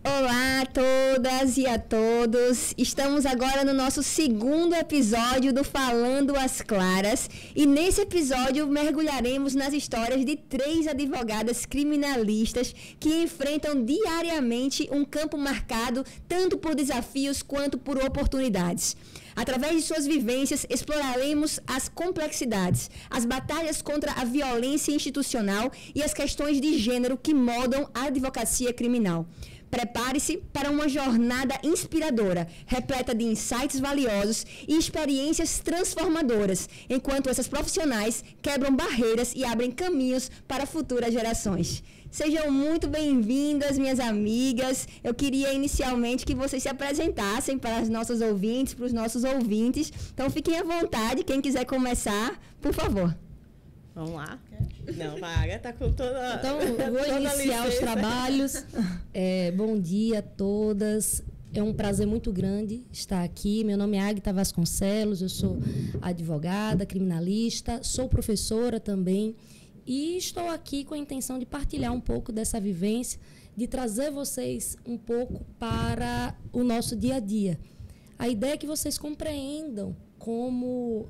Olá a todas e a todos, estamos agora no nosso segundo episódio do Falando às Claras e nesse episódio mergulharemos nas histórias de 3 advogadas criminalistas que enfrentam diariamente um campo marcado tanto por desafios quanto por oportunidades. Através de suas vivências, exploraremos as complexidades, as batalhas contra a violência institucional e as questões de gênero que moldam a advocacia criminal. Prepare-se para uma jornada inspiradora, repleta de insights valiosos e experiências transformadoras, enquanto essas profissionais quebram barreiras e abrem caminhos para futuras gerações. Sejam muito bem-vindas, minhas amigas. Eu queria inicialmente que vocês se apresentassem para as nossas ouvintes, para os nossos ouvintes. Então, fiquem à vontade. Quem quiser começar, por favor. Vamos lá. Não, Vaga, tá com toda. Então, vou iniciar os trabalhos. Bom dia a todas. É um prazer muito grande estar aqui. Meu nome é Aguita Vasconcelos, eu sou advogada, criminalista, sou professora também. E estou aqui com a intenção de partilhar um pouco dessa vivência, de trazer vocês um pouco para o nosso dia a dia. A ideia é que vocês compreendam como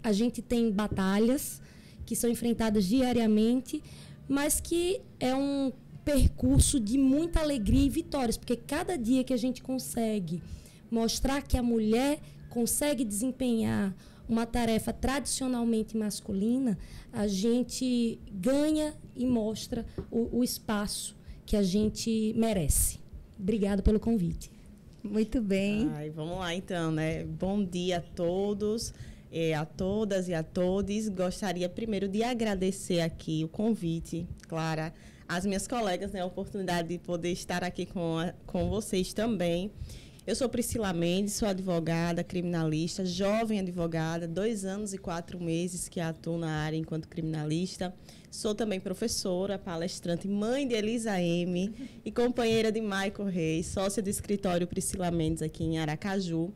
a gente tem batalhas que são enfrentadas diariamente, mas que é um percurso de muita alegria e vitórias, porque cada dia que a gente consegue mostrar que a mulher consegue desempenhar uma tarefa tradicionalmente masculina, a gente ganha e mostra o espaço que a gente merece. Obrigada pelo convite. Muito bem. Vamos lá, então, né? Bom dia a todos. A todas e a todos, gostaria primeiro de agradecer aqui o convite, Clara, às minhas colegas, né, a oportunidade de poder estar aqui com vocês também. Eu sou Priscila Mendes, sou advogada, criminalista, jovem advogada, 2 anos e 4 meses que atuo na área enquanto criminalista. Sou também professora, palestrante, mãe de Elisa M. e companheira de Michael Reis, sócia do escritório Priscila Mendes aqui em Aracaju.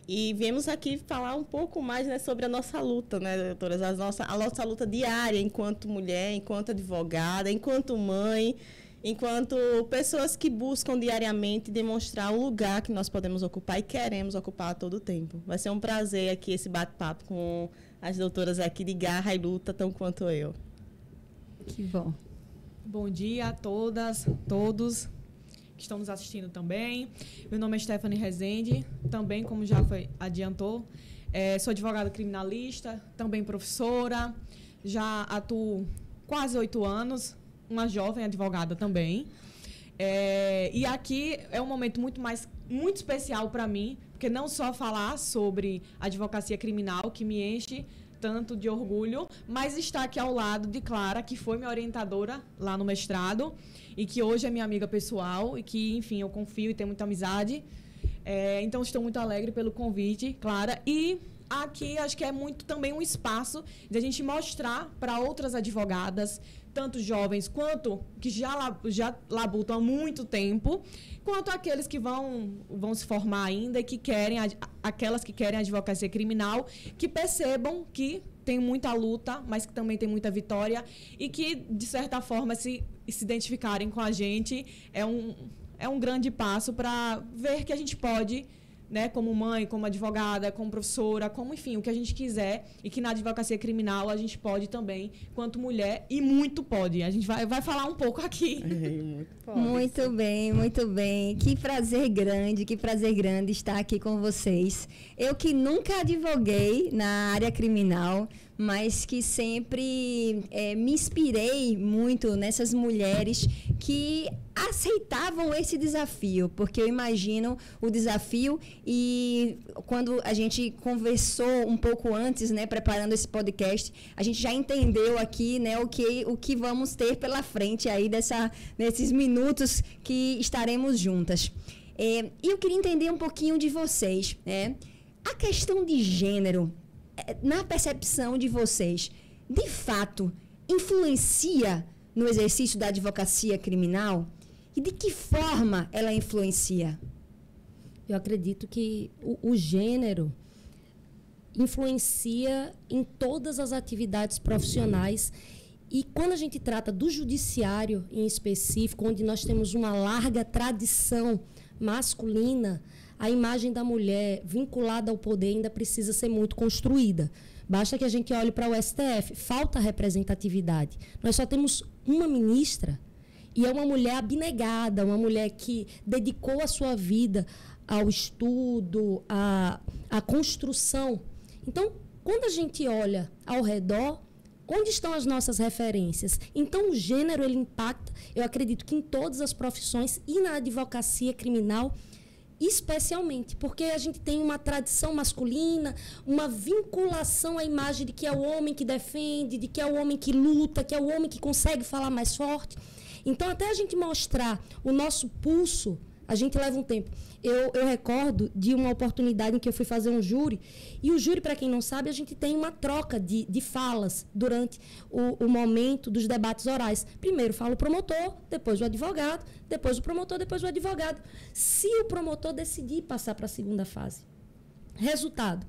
E viemos aqui falar um pouco mais, né, sobre a nossa luta, né, doutoras? A nossa luta diária enquanto mulher, enquanto advogada, enquanto mãe, enquanto pessoas que buscam diariamente demonstrar o lugar que nós podemos ocupar e queremos ocupar a todo tempo. Vai ser um prazer aqui esse bate-papo com as doutoras aqui de garra e luta, tão quanto eu. Que bom. Bom dia a todas, todos que estão nos assistindo também. Meu nome é Stephanie Rezende, também, como já adiantou, sou advogada criminalista, também professora, já atuo quase 8 anos, uma jovem advogada também. E aqui é um momento muito especial para mim, porque não só falar sobre advocacia criminal, que me enche tanto de orgulho, mas estar aqui ao lado de Clara, que foi minha orientadora lá no mestrado, e que hoje é minha amiga pessoal, e que, enfim, eu confio e tenho muita amizade. Então, estou muito alegre pelo convite, Clara. E aqui, acho que é muito também um espaço de a gente mostrar para outras advogadas, tanto jovens quanto que já labutam há muito tempo, quanto aqueles que vão se formar ainda e que querem, aquelas que querem advocacia criminal, que percebam que tem muita luta, mas que também tem muita vitória e que, de certa forma, se identificarem com a gente, é um grande passo para ver que a gente pode, né, como mãe, como advogada, como professora, como, enfim, o que a gente quiser, e que na advocacia criminal a gente pode também, quanto mulher, e muito pode. A gente vai falar um pouco aqui. Muito bem, muito bem. Que prazer grande estar aqui com vocês. Eu que nunca advoguei na área criminal, mas que sempre me inspirei muito nessas mulheres que aceitavam esse desafio, porque eu imagino o desafio, e quando a gente conversou um pouco antes, né, preparando esse podcast, a gente já entendeu aqui, né, o que vamos ter pela frente aí nesses minutos que estaremos juntas. E eu queria entender um pouquinho de vocês, né? A questão de gênero, na percepção de vocês, de fato, influencia no exercício da advocacia criminal? E de que forma ela influencia? Eu acredito que o gênero influencia em todas as atividades profissionais E quando a gente trata do judiciário em específico, onde nós temos uma larga tradição masculina, a imagem da mulher vinculada ao poder ainda precisa ser muito construída. Basta que a gente olhe para o STF, falta representatividade. Nós só temos uma ministra e é uma mulher abnegada, uma mulher que dedicou a sua vida ao estudo, à construção. Então, quando a gente olha ao redor, onde estão as nossas referências? Então, o gênero, ele impacta, eu acredito que em todas as profissões e na advocacia criminal, especialmente, porque a gente tem uma tradição masculina, uma vinculação à imagem de que é o homem que defende, de que é o homem que luta, que é o homem que consegue falar mais forte. Então, até a gente mostrar o nosso pulso, a gente leva um tempo. Eu recordo de uma oportunidade em que eu fui fazer um júri, e o júri, para quem não sabe, a gente tem uma troca de falas durante o momento dos debates orais. Primeiro fala o promotor, depois o advogado, depois o promotor, depois o advogado. Se o promotor decidir passar para a segunda fase. Resultado,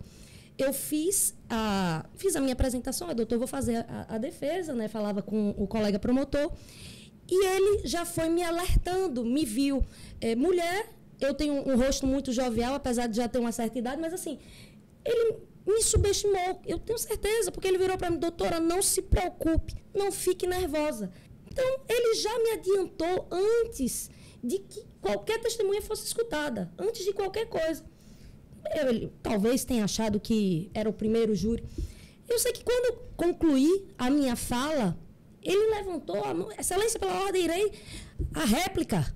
eu fiz a minha apresentação, doutor, vou fazer a defesa, né? Falava com o colega promotor, e ele já foi me alertando, me viu. Mulher, eu tenho um rosto muito jovial, apesar de já ter uma certa idade, mas assim, ele me subestimou, eu tenho certeza, porque ele virou para mim, doutora, não se preocupe, não fique nervosa. Então, ele já me adiantou antes de que qualquer testemunha fosse escutada, antes de qualquer coisa. Ele talvez tenha achado que era o primeiro júri. Eu sei que quando eu concluí a minha fala, ele levantou a mão, excelência, pela ordem, irei a réplica.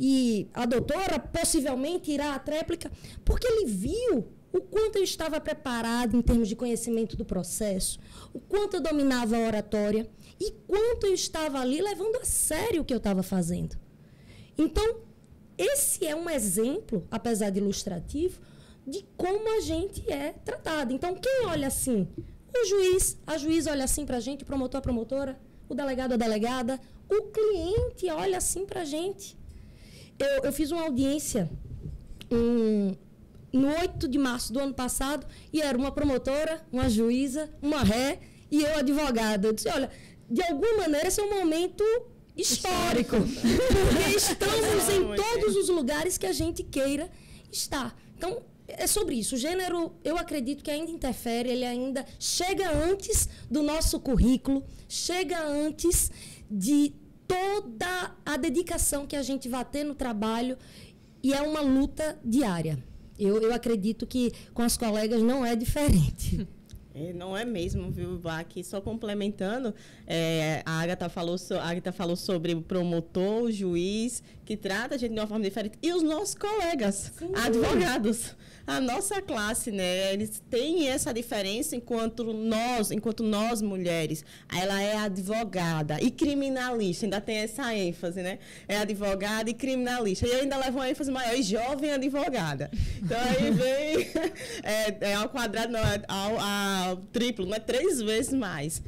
E a doutora possivelmente irá à tréplica, porque ele viu o quanto eu estava preparado em termos de conhecimento do processo, o quanto eu dominava a oratória e quanto eu estava ali levando a sério o que eu estava fazendo. Então, esse é um exemplo, apesar de ilustrativo, de como a gente é tratado. Então, quem olha assim? O juiz, a juíza olha assim para a gente, o promotor, a promotora, o delegado, a delegada, o cliente olha assim para a gente. Eu fiz uma audiência no 8 de março do ano passado, e era uma promotora, uma juíza, uma ré e eu advogada. Eu disse, olha, de alguma maneira esse é um momento histórico. Porque estamos em todos os lugares que a gente queira estar. Então, é sobre isso. O gênero, eu acredito que ainda interfere, ele ainda chega antes do nosso currículo, chega antes de toda a dedicação que a gente vai ter no trabalho, e é uma luta diária. Eu acredito que com as colegas não é diferente. Não é mesmo, viu, Aqui só complementando, a Agatha falou sobre o promotor, o juiz, que trata a gente de uma forma diferente, e os nossos colegas, sim, advogados, a nossa classe, né, eles têm essa diferença enquanto nós mulheres, ela é advogada e criminalista, ainda tem essa ênfase, né, é advogada e criminalista, e eu ainda levo uma ênfase maior, jovem advogada. Então aí vem ao quadrado, não, ao triplo, não é 3 vezes mais.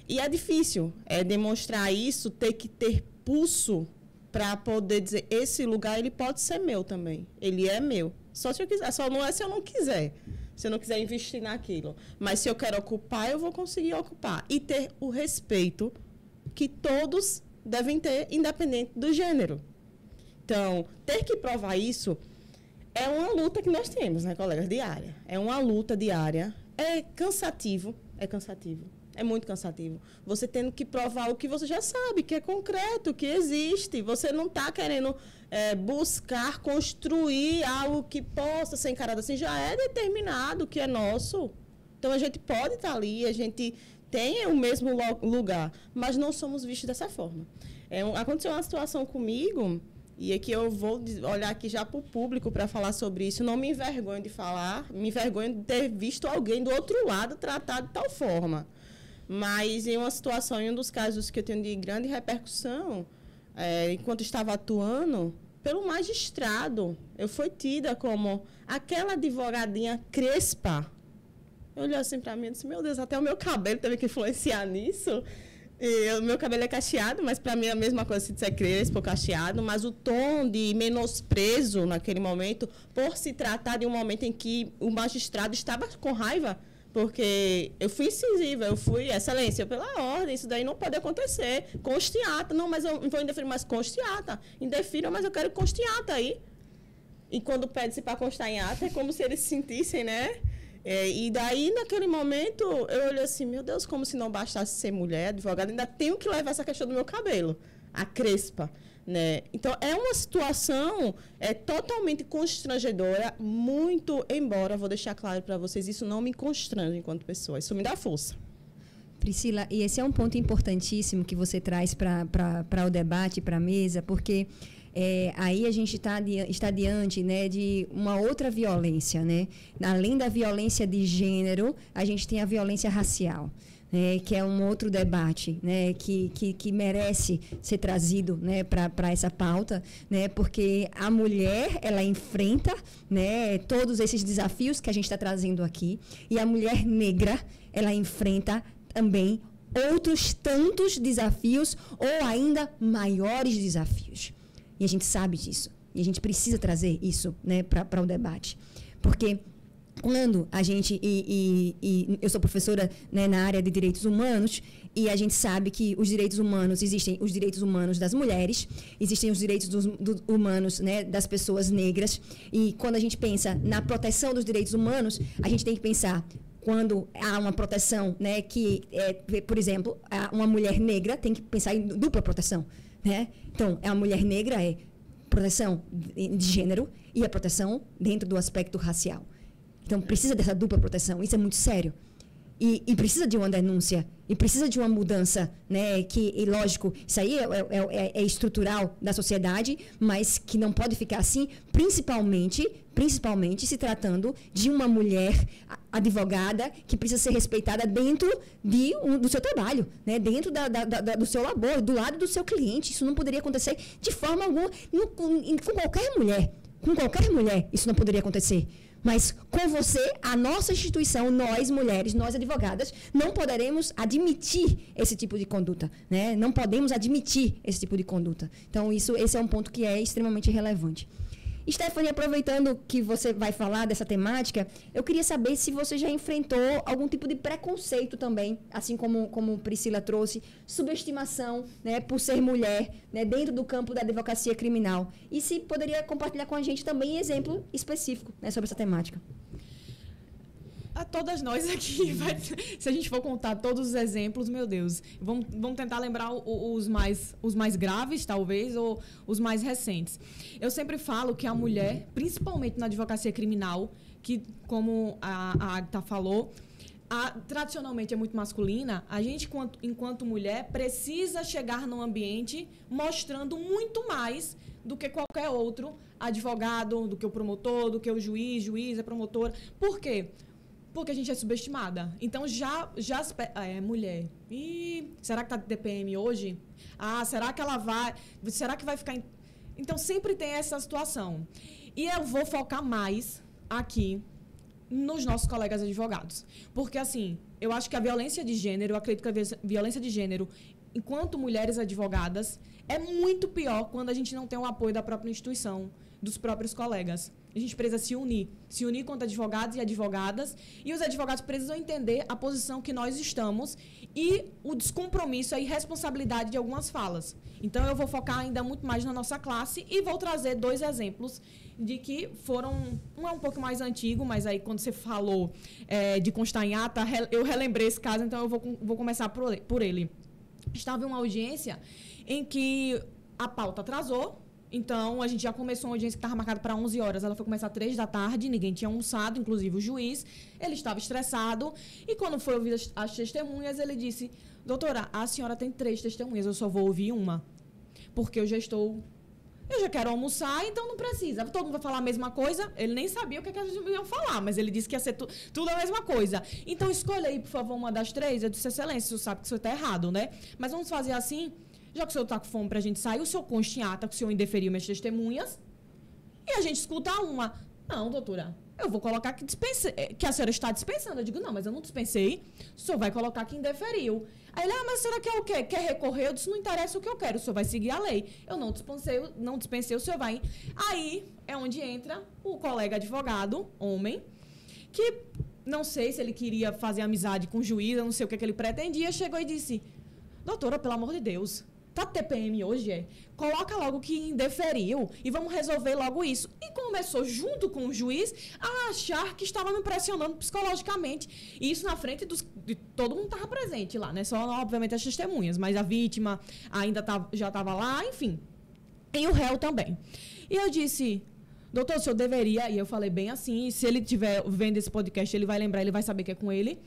E é difícil demonstrar isso, ter que ter pulso para poder dizer, esse lugar ele pode ser meu também, ele é meu. Só se eu quiser, só não é se eu não quiser. Se eu não quiser investir naquilo. Mas se eu quero ocupar, eu vou conseguir ocupar. E ter o respeito que todos devem ter, independente do gênero. Então, ter que provar isso é uma luta que nós temos, né, colegas? Diária. É uma luta diária. É cansativo. É muito cansativo. Você tendo que provar o que você já sabe, que é concreto, que existe. Você não está querendo buscar construir algo que possa ser encarado assim. Já é determinado que é nosso. Então, a gente pode estar ali, a gente tem o mesmo lugar, mas não somos vistos dessa forma. Aconteceu uma situação comigo, e aqui eu vou olhar aqui já para o público para falar sobre isso. Não me envergonho de falar, me envergonho de ter visto alguém do outro lado tratado de tal forma. Mas em uma situação, em um dos casos que eu tenho de grande repercussão, enquanto estava atuando, pelo magistrado, eu fui tida como aquela advogadinha crespa. Eu olhei assim para mim e disse, meu Deus, até o meu cabelo teve que influenciar nisso. O meu cabelo é cacheado, mas para mim é a mesma coisa se disser crespo ou cacheado, mas o tom de menosprezo naquele momento, por se tratar de um momento em que o magistrado estava com raiva, Porque eu fui incisiva, eu fui excelência pela ordem, isso daí não pode acontecer. Conste em ata, não, mas eu não vou indeferir, mas conste em ata. Indefira, mas eu quero conste em ata aí. E quando pede-se para constar em ata, é como se eles se sentissem, né? E daí, naquele momento, eu olhei assim, meu Deus, como se não bastasse ser mulher, advogada, ainda tenho que levar essa questão do meu cabelo, a crespa, né? Então, é uma situação totalmente constrangedora, muito, embora, vou deixar claro para vocês, isso não me constrange enquanto pessoa, isso me dá força. Priscila, e esse é um ponto importantíssimo que você traz para o debate, para a mesa, porque aí a gente está diante, né, de uma outra violência, né? Além da violência de gênero, a gente tem a violência racial, né, que é um outro debate, né, que merece ser trazido, né, para essa pauta, né, porque a mulher, ela enfrenta, né, todos esses desafios que a gente está trazendo aqui, e a mulher negra, ela enfrenta também outros tantos desafios ou ainda maiores desafios. E a gente sabe disso. E a gente precisa trazer isso, né, para o debate. Porque quando a gente... eu sou professora, né, na área de direitos humanos, e a gente sabe que os direitos humanos, existem os direitos humanos das mulheres, existem os direitos humanos, né, das pessoas negras. E quando a gente pensa na proteção dos direitos humanos, a gente tem que pensar... Quando há uma proteção, né, por exemplo, uma mulher negra tem que pensar em dupla proteção, né? Então, a mulher negra é proteção de gênero e a proteção dentro do aspecto racial. Então, precisa dessa dupla proteção. Isso é muito sério. E precisa de uma denúncia, e precisa de uma mudança, né? E lógico, isso aí é estrutural da sociedade, mas que não pode ficar assim, principalmente se tratando de uma mulher advogada que precisa ser respeitada dentro do seu trabalho, né? Dentro do seu labor, do lado do seu cliente. Isso não poderia acontecer de forma alguma com qualquer mulher. Com qualquer mulher, isso não poderia acontecer. Mas com você, a nossa instituição, nós mulheres, nós advogadas, não poderemos admitir esse tipo de conduta, né? Não podemos admitir esse tipo de conduta. Então, esse é um ponto que é extremamente relevante. Stephanie, aproveitando que você vai falar dessa temática, eu queria saber se você já enfrentou algum tipo de preconceito também, assim como Priscila trouxe, subestimação, né, por ser mulher, né, dentro do campo da advocacia criminal. E se poderia compartilhar com a gente também exemplo específico, né, sobre essa temática. A todas nós aqui, se a gente for contar todos os exemplos, meu Deus, vamos tentar lembrar os mais graves, talvez, ou os mais recentes. Eu sempre falo que a mulher, principalmente na advocacia criminal, que, como a Agatha falou, tradicionalmente é muito masculina, a gente, enquanto mulher, precisa chegar num ambiente mostrando muito mais do que qualquer outro advogado, do que o promotor, do que o juiz, a promotora. Por quê? Porque a gente é subestimada. Então, mulher. Será que está de TPM hoje? Será que ela vai... Será que vai ficar... Então, sempre tem essa situação. E eu vou focar mais aqui nos nossos colegas advogados. Porque, assim, eu acho que a violência de gênero, eu acredito que a violência de gênero, enquanto mulheres advogadas, é muito pior quando a gente não tem o apoio da própria instituição, dos próprios colegas. A gente precisa se unir contra advogados e advogadas, e os advogados precisam entender a posição que nós estamos e o descompromisso e a irresponsabilidade de algumas falas. Então, eu vou focar ainda muito mais na nossa classe e vou trazer 2 exemplos de que foram... Um é um pouco mais antigo, mas aí quando você falou de constar em ata, eu relembrei esse caso, então eu vou começar por ele. Estava em uma audiência em que a pauta atrasou. Então, a gente já começou uma audiência que estava marcada para 11 horas. Ela foi começar às 3 da tarde, ninguém tinha almoçado, inclusive o juiz. Ele estava estressado. E quando foi ouvir as testemunhas, ele disse: doutora, a senhora tem 3 testemunhas, eu só vou ouvir uma. Porque eu já quero almoçar, então não precisa. Todo mundo vai falar a mesma coisa. Ele nem sabia o que a gente ia falar, mas ele disse que ia ser tudo a mesma coisa. Então, escolha aí, por favor, uma das 3. Eu disse: excelência, o senhor sabe que o senhor está errado, né? Mas vamos fazer assim... Já que o senhor está com fome para a gente sair, o senhor conste em ata que o senhor indeferiu minhas testemunhas e a gente escuta uma. Não, doutora, eu vou colocar que a senhora está dispensando. Eu digo: não, mas eu não dispensei. O senhor vai colocar que indeferiu. Aí ele: mas a senhora quer o quê? Quer recorrer? Eu disse: não interessa o que eu quero, o senhor vai seguir a lei. Eu não dispensei, o senhor vai. Aí é onde entra o colega advogado, homem, que não sei se ele queria fazer amizade com o juiz, eu não sei o que ele pretendia, chegou e disse, doutora, pelo amor de Deus, tá TPM hoje, coloca logo que indeferiu e vamos resolver logo isso. E começou, junto com o juiz, a achar que estava me pressionando psicologicamente. E isso na frente de todo mundo estava presente lá, né? Só, obviamente, as testemunhas, mas a vítima ainda já estava lá, enfim. E o réu também. E eu disse, doutor, o senhor deveria, e eu falei bem assim, e se ele estiver vendo esse podcast, ele vai lembrar, ele vai saber que é com ele.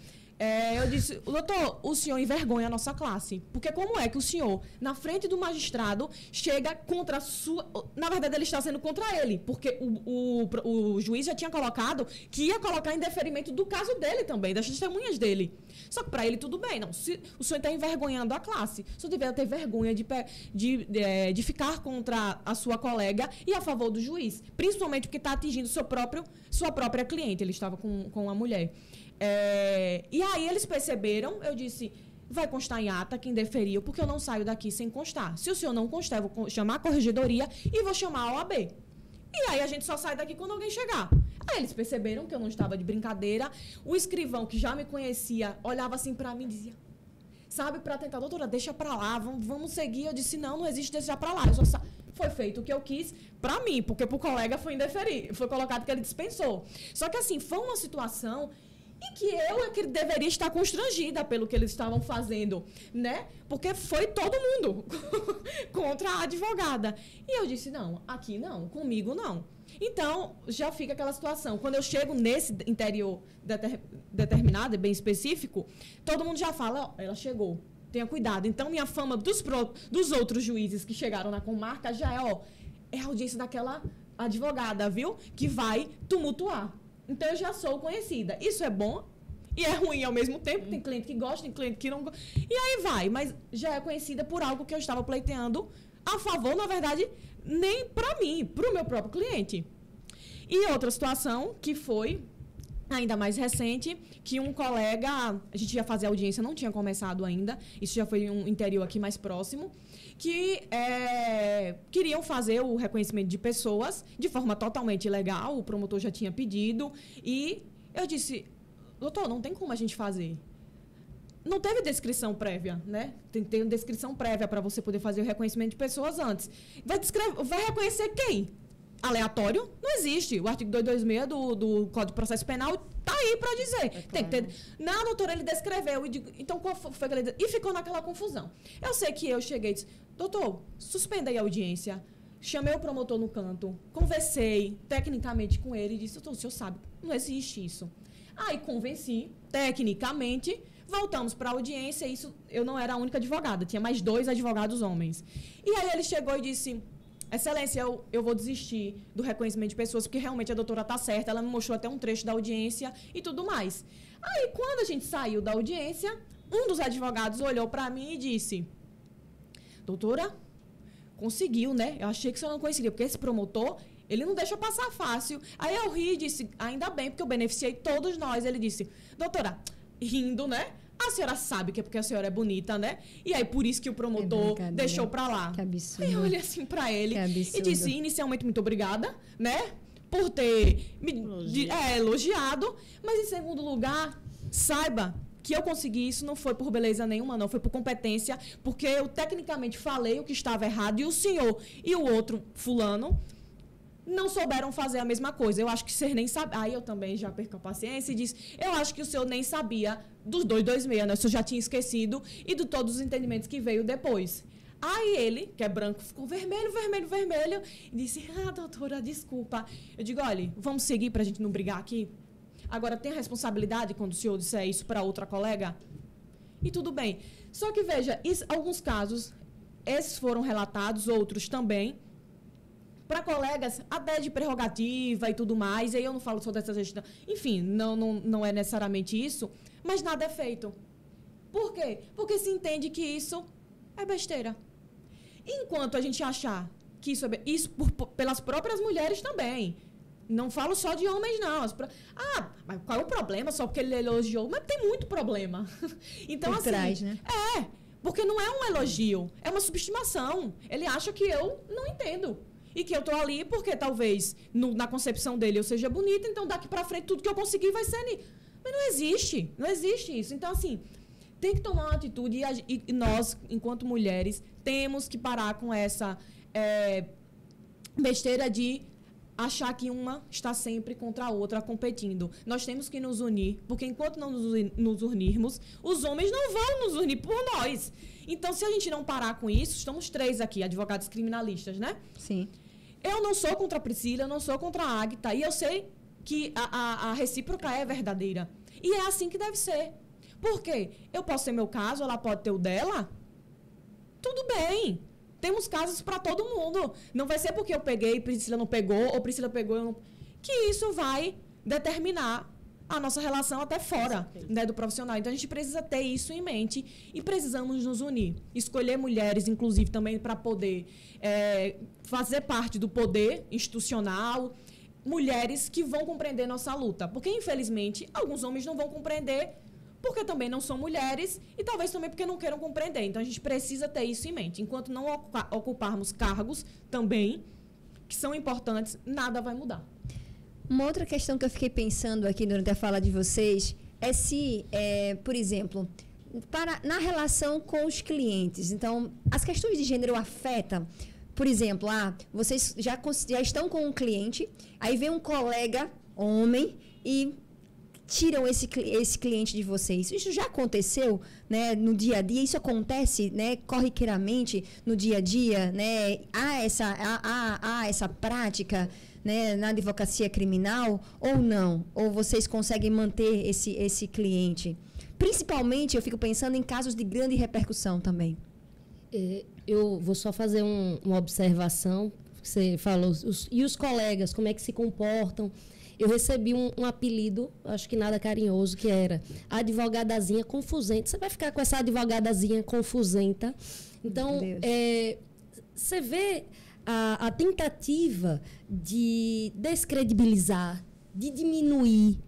Eu disse, doutor, o senhor envergonha a nossa classe. Porque como é que o senhor, na frente do magistrado, chega contra a sua... Na verdade, ele está sendo contra ele. Porque o juiz já tinha colocado que ia colocar em deferimento do caso dele também, das testemunhas dele. Só que para ele tudo bem. Não, se o senhor está envergonhando a classe, o senhor deveria ter vergonha de ficar contra a sua colega e a favor do juiz. Principalmente porque está atingindo sua própria cliente. Ele estava com a mulher. E aí eles perceberam, eu disse, vai constar em ata quem deferiu, porque eu não saio daqui sem constar. Se o senhor não constar, eu vou chamar a corregedoria e vou chamar a OAB. E aí a gente só sai daqui quando alguém chegar. Aí eles perceberam que eu não estava de brincadeira. O escrivão, que já me conhecia, olhava assim pra mim e dizia, sabe, pra tentar, doutora, deixa pra lá, vamos seguir. Eu disse, não existe deixar pra lá. Foi feito o que eu quis pra mim, porque pro colega foi indeferir, foi colocado que ele dispensou. Só que assim, foi uma situação e que eu é que deveria estar constrangida pelo que eles estavam fazendo, né? Porque foi todo mundo contra a advogada. E eu disse, não, aqui não, comigo não. Então, já fica aquela situação. Quando eu chego nesse interior determinado e bem específico, todo mundo já fala, ela chegou, tenha cuidado. Então, minha fama dos outros juízes que chegaram na comarca já é a audiência daquela advogada, viu? Que vai tumultuar. Então, eu já sou conhecida. Isso é bom e é ruim ao mesmo tempo. Tem cliente que gosta, tem cliente que não gosta. E aí vai. Mas já é conhecida por algo que eu estava pleiteando a favor, na verdade, nem para mim, para o meu próprio cliente. E outra situação que foi ainda mais recente, que um colega, a gente ia fazer a audiência, não tinha começado ainda, isso já foi um interior aqui mais próximo, que queriam fazer o reconhecimento de pessoas de forma totalmente ilegal, o promotor já tinha pedido, e eu disse, doutor, não tem como a gente fazer. Não teve descrição prévia, né? Tem que ter uma descrição prévia para você poder fazer o reconhecimento de pessoas antes. Vai reconhecer quem? Aleatório? Não existe. O artigo 226 do Código de Processo Penal está aí para dizer. Claro. Tem que ter... Não, doutor, ele descreveu. Então, qual foi que ele... E ficou naquela confusão. Eu sei que eu cheguei e disse, doutor, suspenda aí a audiência. Chamei o promotor no canto, conversei tecnicamente com ele e disse, doutor, o senhor sabe, não existe isso. Aí convenci, tecnicamente, voltamos para a audiência, isso eu não era a única advogada, tinha mais 2 advogados homens. E aí ele chegou e disse, excelência, eu vou desistir do reconhecimento de pessoas, porque realmente a doutora está certa, ela me mostrou até um trecho da audiência e tudo mais. Aí, quando a gente saiu da audiência, um dos advogados olhou para mim e disse, doutora, conseguiu, né? Eu achei que você não conseguiria, porque esse promotor, ele não deixa passar fácil. Aí eu ri e disse, ainda bem, porque eu beneficiei todos nós. Ele disse, doutora, rindo, né? A senhora sabe que é porque a senhora é bonita, né? E aí, por isso que o promotor deixou pra lá. Que absurdo. Aí eu olhei assim pra ele e disse, inicialmente, muito obrigada, né? Por ter me elogiado. Mas, em segundo lugar, saiba que eu consegui isso não foi por beleza nenhuma, não. Foi por competência, porque eu tecnicamente falei o que estava errado e o senhor e o outro fulano não souberam fazer a mesma coisa. Eu acho que você nem sabe. Aí eu também já perco a paciência e disse, eu acho que o senhor nem sabia dos 226, né? O senhor já tinha esquecido e de todos os entendimentos que veio depois. Aí ele, que é branco, ficou vermelho, vermelho, vermelho e disse, doutora, desculpa. Eu digo, olha, vamos seguir pra gente não brigar aqui? Agora, tem a responsabilidade quando o senhor disser isso para outra colega? E tudo bem. Só que, veja, alguns casos, esses foram relatados, outros também, para colegas até de prerrogativa e tudo mais, e aí eu não falo só dessa gestão. Enfim, não é necessariamente isso, mas nada é feito. Por quê? Porque se entende que isso é besteira. Enquanto a gente achar que isso pelas próprias mulheres também. Não falo só de homens, não. Mas qual é o problema? Só porque ele elogiou. Mas tem muito problema. Então, por assim... trás, né? Porque não é um elogio. É uma subestimação. Ele acha que eu não entendo. E que eu tô ali porque talvez na concepção dele eu seja bonita, então daqui pra frente tudo que eu conseguir vai ser... Mas não existe isso. Então, assim, tem que tomar uma atitude e nós, enquanto mulheres, temos que parar com essa besteira de achar que uma está sempre contra a outra competindo. Nós temos que nos unir, porque enquanto não nos unirmos, os homens não vão nos unir por nós. Então, se a gente não parar com isso, estamos 3 aqui, advogados criminalistas, né? Sim. Eu não sou contra a Priscila, eu não sou contra a Águita, e eu sei que a recíproca é verdadeira. E é assim que deve ser. Por quê? Eu posso ter meu caso, ela pode ter o dela. Tudo bem. Temos casos para todo mundo. Não vai ser porque eu peguei e Priscila não pegou, ou Priscila pegou, eu não... que isso vai determinar a nossa relação até fora, né, do profissional. Então, a gente precisa ter isso em mente e precisamos nos unir. Escolher mulheres, inclusive, também para poder fazer parte do poder institucional. Mulheres que vão compreender nossa luta. Porque, infelizmente, alguns homens não vão compreender porque também não são mulheres e talvez também porque não queiram compreender. Então, a gente precisa ter isso em mente. Enquanto não ocuparmos cargos também, que são importantes, nada vai mudar. Uma outra questão que eu fiquei pensando aqui durante a fala de vocês é se, por exemplo, na relação com os clientes. Então, as questões de gênero afetam. Por exemplo, vocês já estão com um cliente, aí vem um colega homem e tiram esse cliente de vocês. Isso já aconteceu, né, no dia a dia? Isso acontece, né, corriqueiramente no dia a dia, né? Há essa prática, né, na advocacia criminal ou não? Ou vocês conseguem manter esse cliente? Principalmente, eu fico pensando em casos de grande repercussão também. Eu vou só fazer uma observação. Você falou, e os colegas, como é que se comportam? Eu recebi um apelido, acho que nada carinhoso, que era advogadazinha confusenta. Você vai ficar com essa advogadazinha confusenta. Então, você vê a tentativa de descredibilizar, de diminuir.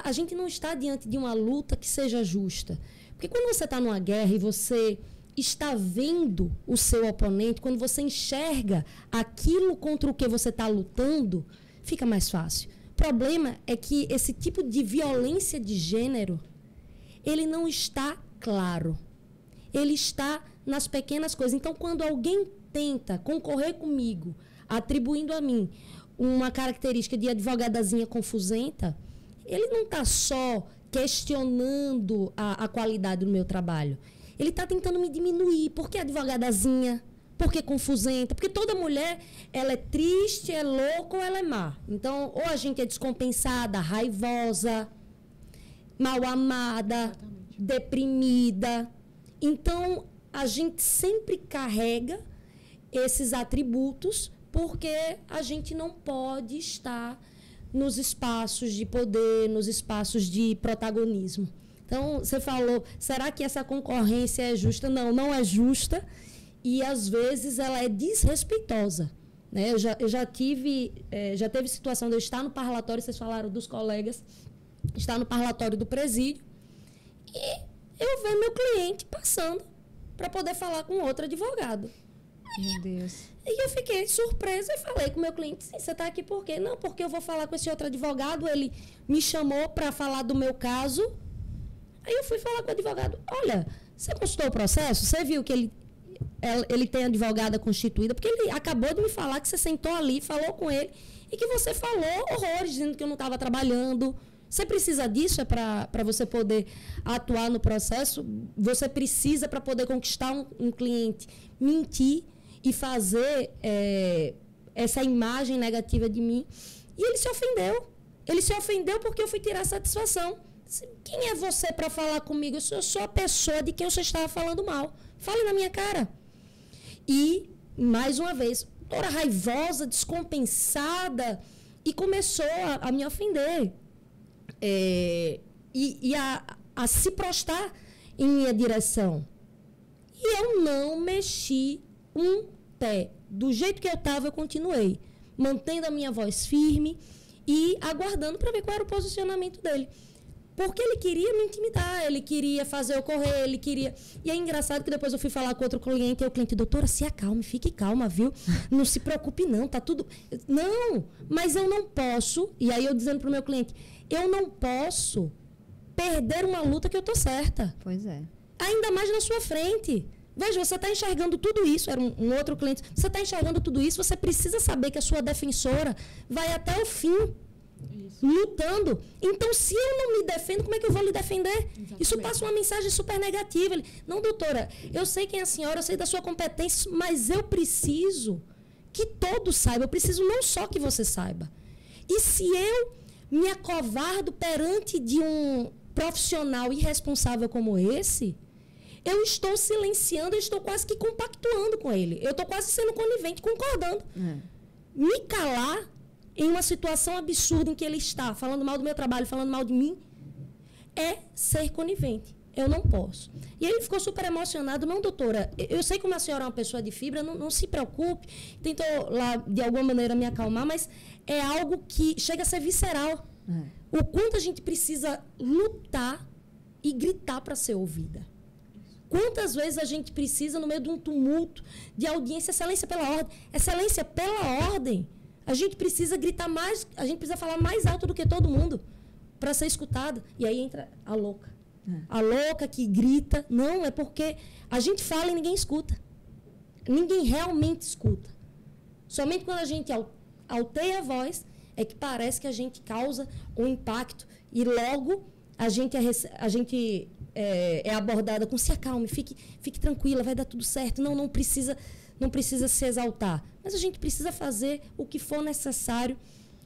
A gente não está diante de uma luta que seja justa. Porque quando você está numa guerra e você está vendo o seu oponente, quando você enxerga aquilo contra o que você está lutando, fica mais fácil. O problema é que esse tipo de violência de gênero, ele não está claro. Ele está nas pequenas coisas. Então, quando alguém tenta concorrer comigo, atribuindo a mim uma característica de advogadazinha confusenta, ele não está só questionando a qualidade do meu trabalho. Ele está tentando me diminuir. Por que advogadazinha? Por que confusenta? Porque toda mulher, ela é triste, é louca ou ela é má. Então, ou a gente é descompensada, raivosa, mal amada, deprimida. Então, a gente sempre carrega esses atributos porque a gente não pode estar nos espaços de poder, nos espaços de protagonismo. Então, você falou, será que essa concorrência é justa? Não, não é justa e, às vezes, ela é desrespeitosa. Né? Já teve situação de eu estar no parlatório, vocês falaram dos colegas, estar no parlatório do presídio e eu ver meu cliente passando para poder falar com outro advogado. Meu Deus. E eu fiquei surpresa e falei com o meu cliente, você está aqui por quê? Não, porque eu vou falar com esse outro advogado, ele me chamou para falar do meu caso. Aí eu fui falar com o advogado, olha, você consultou o processo? Você viu que ele tem advogada constituída? Porque ele acabou de me falar que você sentou ali, falou com ele e que você falou horrores, dizendo que eu não estava trabalhando. Você precisa disso para você poder atuar no processo? Você precisa, para poder conquistar um cliente, mentir e fazer essa imagem negativa de mim. E ele se ofendeu. Ele se ofendeu porque eu fui tirar satisfação. Quem é você para falar comigo? Eu sou a pessoa de quem você estava falando mal. Fale na minha cara. E, mais uma vez, toda raivosa, descompensada, e começou a me ofender. E a se prostrar em minha direção. E eu não mexi um pé. Do jeito que eu estava, eu continuei. Mantendo a minha voz firme e aguardando para ver qual era o posicionamento dele. Porque ele queria me intimidar, ele queria fazer eu correr, ele queria... E é engraçado que depois eu fui falar com outro cliente, e o cliente, doutora, se acalme, fique calma, viu? Não se preocupe não, tá tudo... Não, mas eu não posso, e aí eu dizendo pro meu cliente, eu não posso perder uma luta que eu tô certa. Pois é. Ainda mais na sua frente. Veja, você está enxergando tudo isso, era um outro cliente, você está enxergando tudo isso, você precisa saber que a sua defensora vai até o fim. Isso. Lutando. Então, se eu não me defendo, como é que eu vou lhe defender? Exatamente. Isso passa uma mensagem super negativa. Ele, não, doutora, eu sei quem é a senhora, eu sei da sua competência, mas eu preciso que todos saibam. Eu preciso não só que você saiba. E se eu me acovardo perante de um profissional irresponsável como esse, eu estou silenciando, eu estou quase que compactuando com ele. Eu estou quase sendo conivente, concordando. Me calar em uma situação absurda em que ele está falando mal do meu trabalho, falando mal de mim, é ser conivente. Eu não posso. E ele ficou super emocionado. Não, doutora, eu sei como a senhora é uma pessoa de fibra, não se preocupe. Tentou lá, de alguma maneira, me acalmar, mas é algo que chega a ser visceral. O quanto a gente precisa lutar e gritar para ser ouvida. Quantas vezes a gente precisa, no meio de um tumulto de audiência, excelência pela ordem. Excelência pela ordem. A gente precisa gritar mais, a gente precisa falar mais alto do que todo mundo para ser escutado. E aí entra a louca. A louca que grita. Não, é porque a gente fala e ninguém escuta. Ninguém realmente escuta. Somente quando a gente alteia a voz é que parece que a gente causa um impacto e logo a gente é abordada com se acalme, fique tranquila, vai dar tudo certo. Não precisa se exaltar. Mas a gente precisa fazer o que for necessário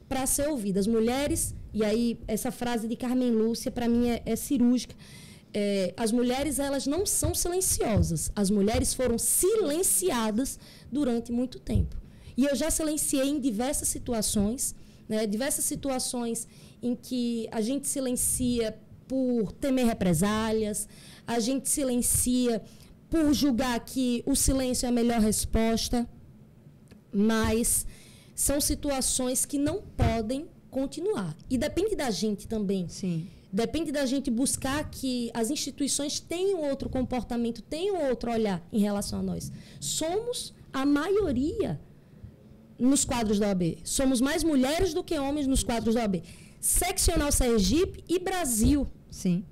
para ser ouvida. As mulheres, e aí essa frase de Carmen Lúcia, para mim, é cirúrgica. As mulheres, elas não são silenciosas. As mulheres foram silenciadas durante muito tempo. E eu já silenciei em diversas situações, né? Diversas situações em que a gente silencia por temer represálias, a gente silencia por julgar que o silêncio é a melhor resposta, mas são situações que não podem continuar. E depende da gente também. Sim. Depende da gente buscar que as instituições tenham outro comportamento, tenham outro olhar em relação a nós. Somos a maioria nos quadros da OAB. Somos mais mulheres do que homens nos quadros da OAB. Seccional Sergipe e Brasil. Sim.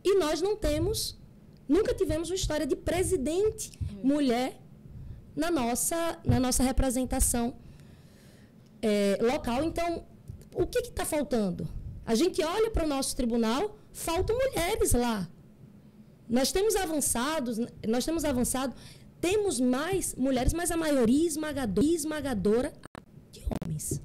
E nós nunca tivemos uma história de presidente mulher na nossa representação local. Então, o que está faltando? A gente olha para o nosso tribunal, faltam mulheres lá. Nós temos avançado, temos mais mulheres, mas a maioria esmagadora de homens.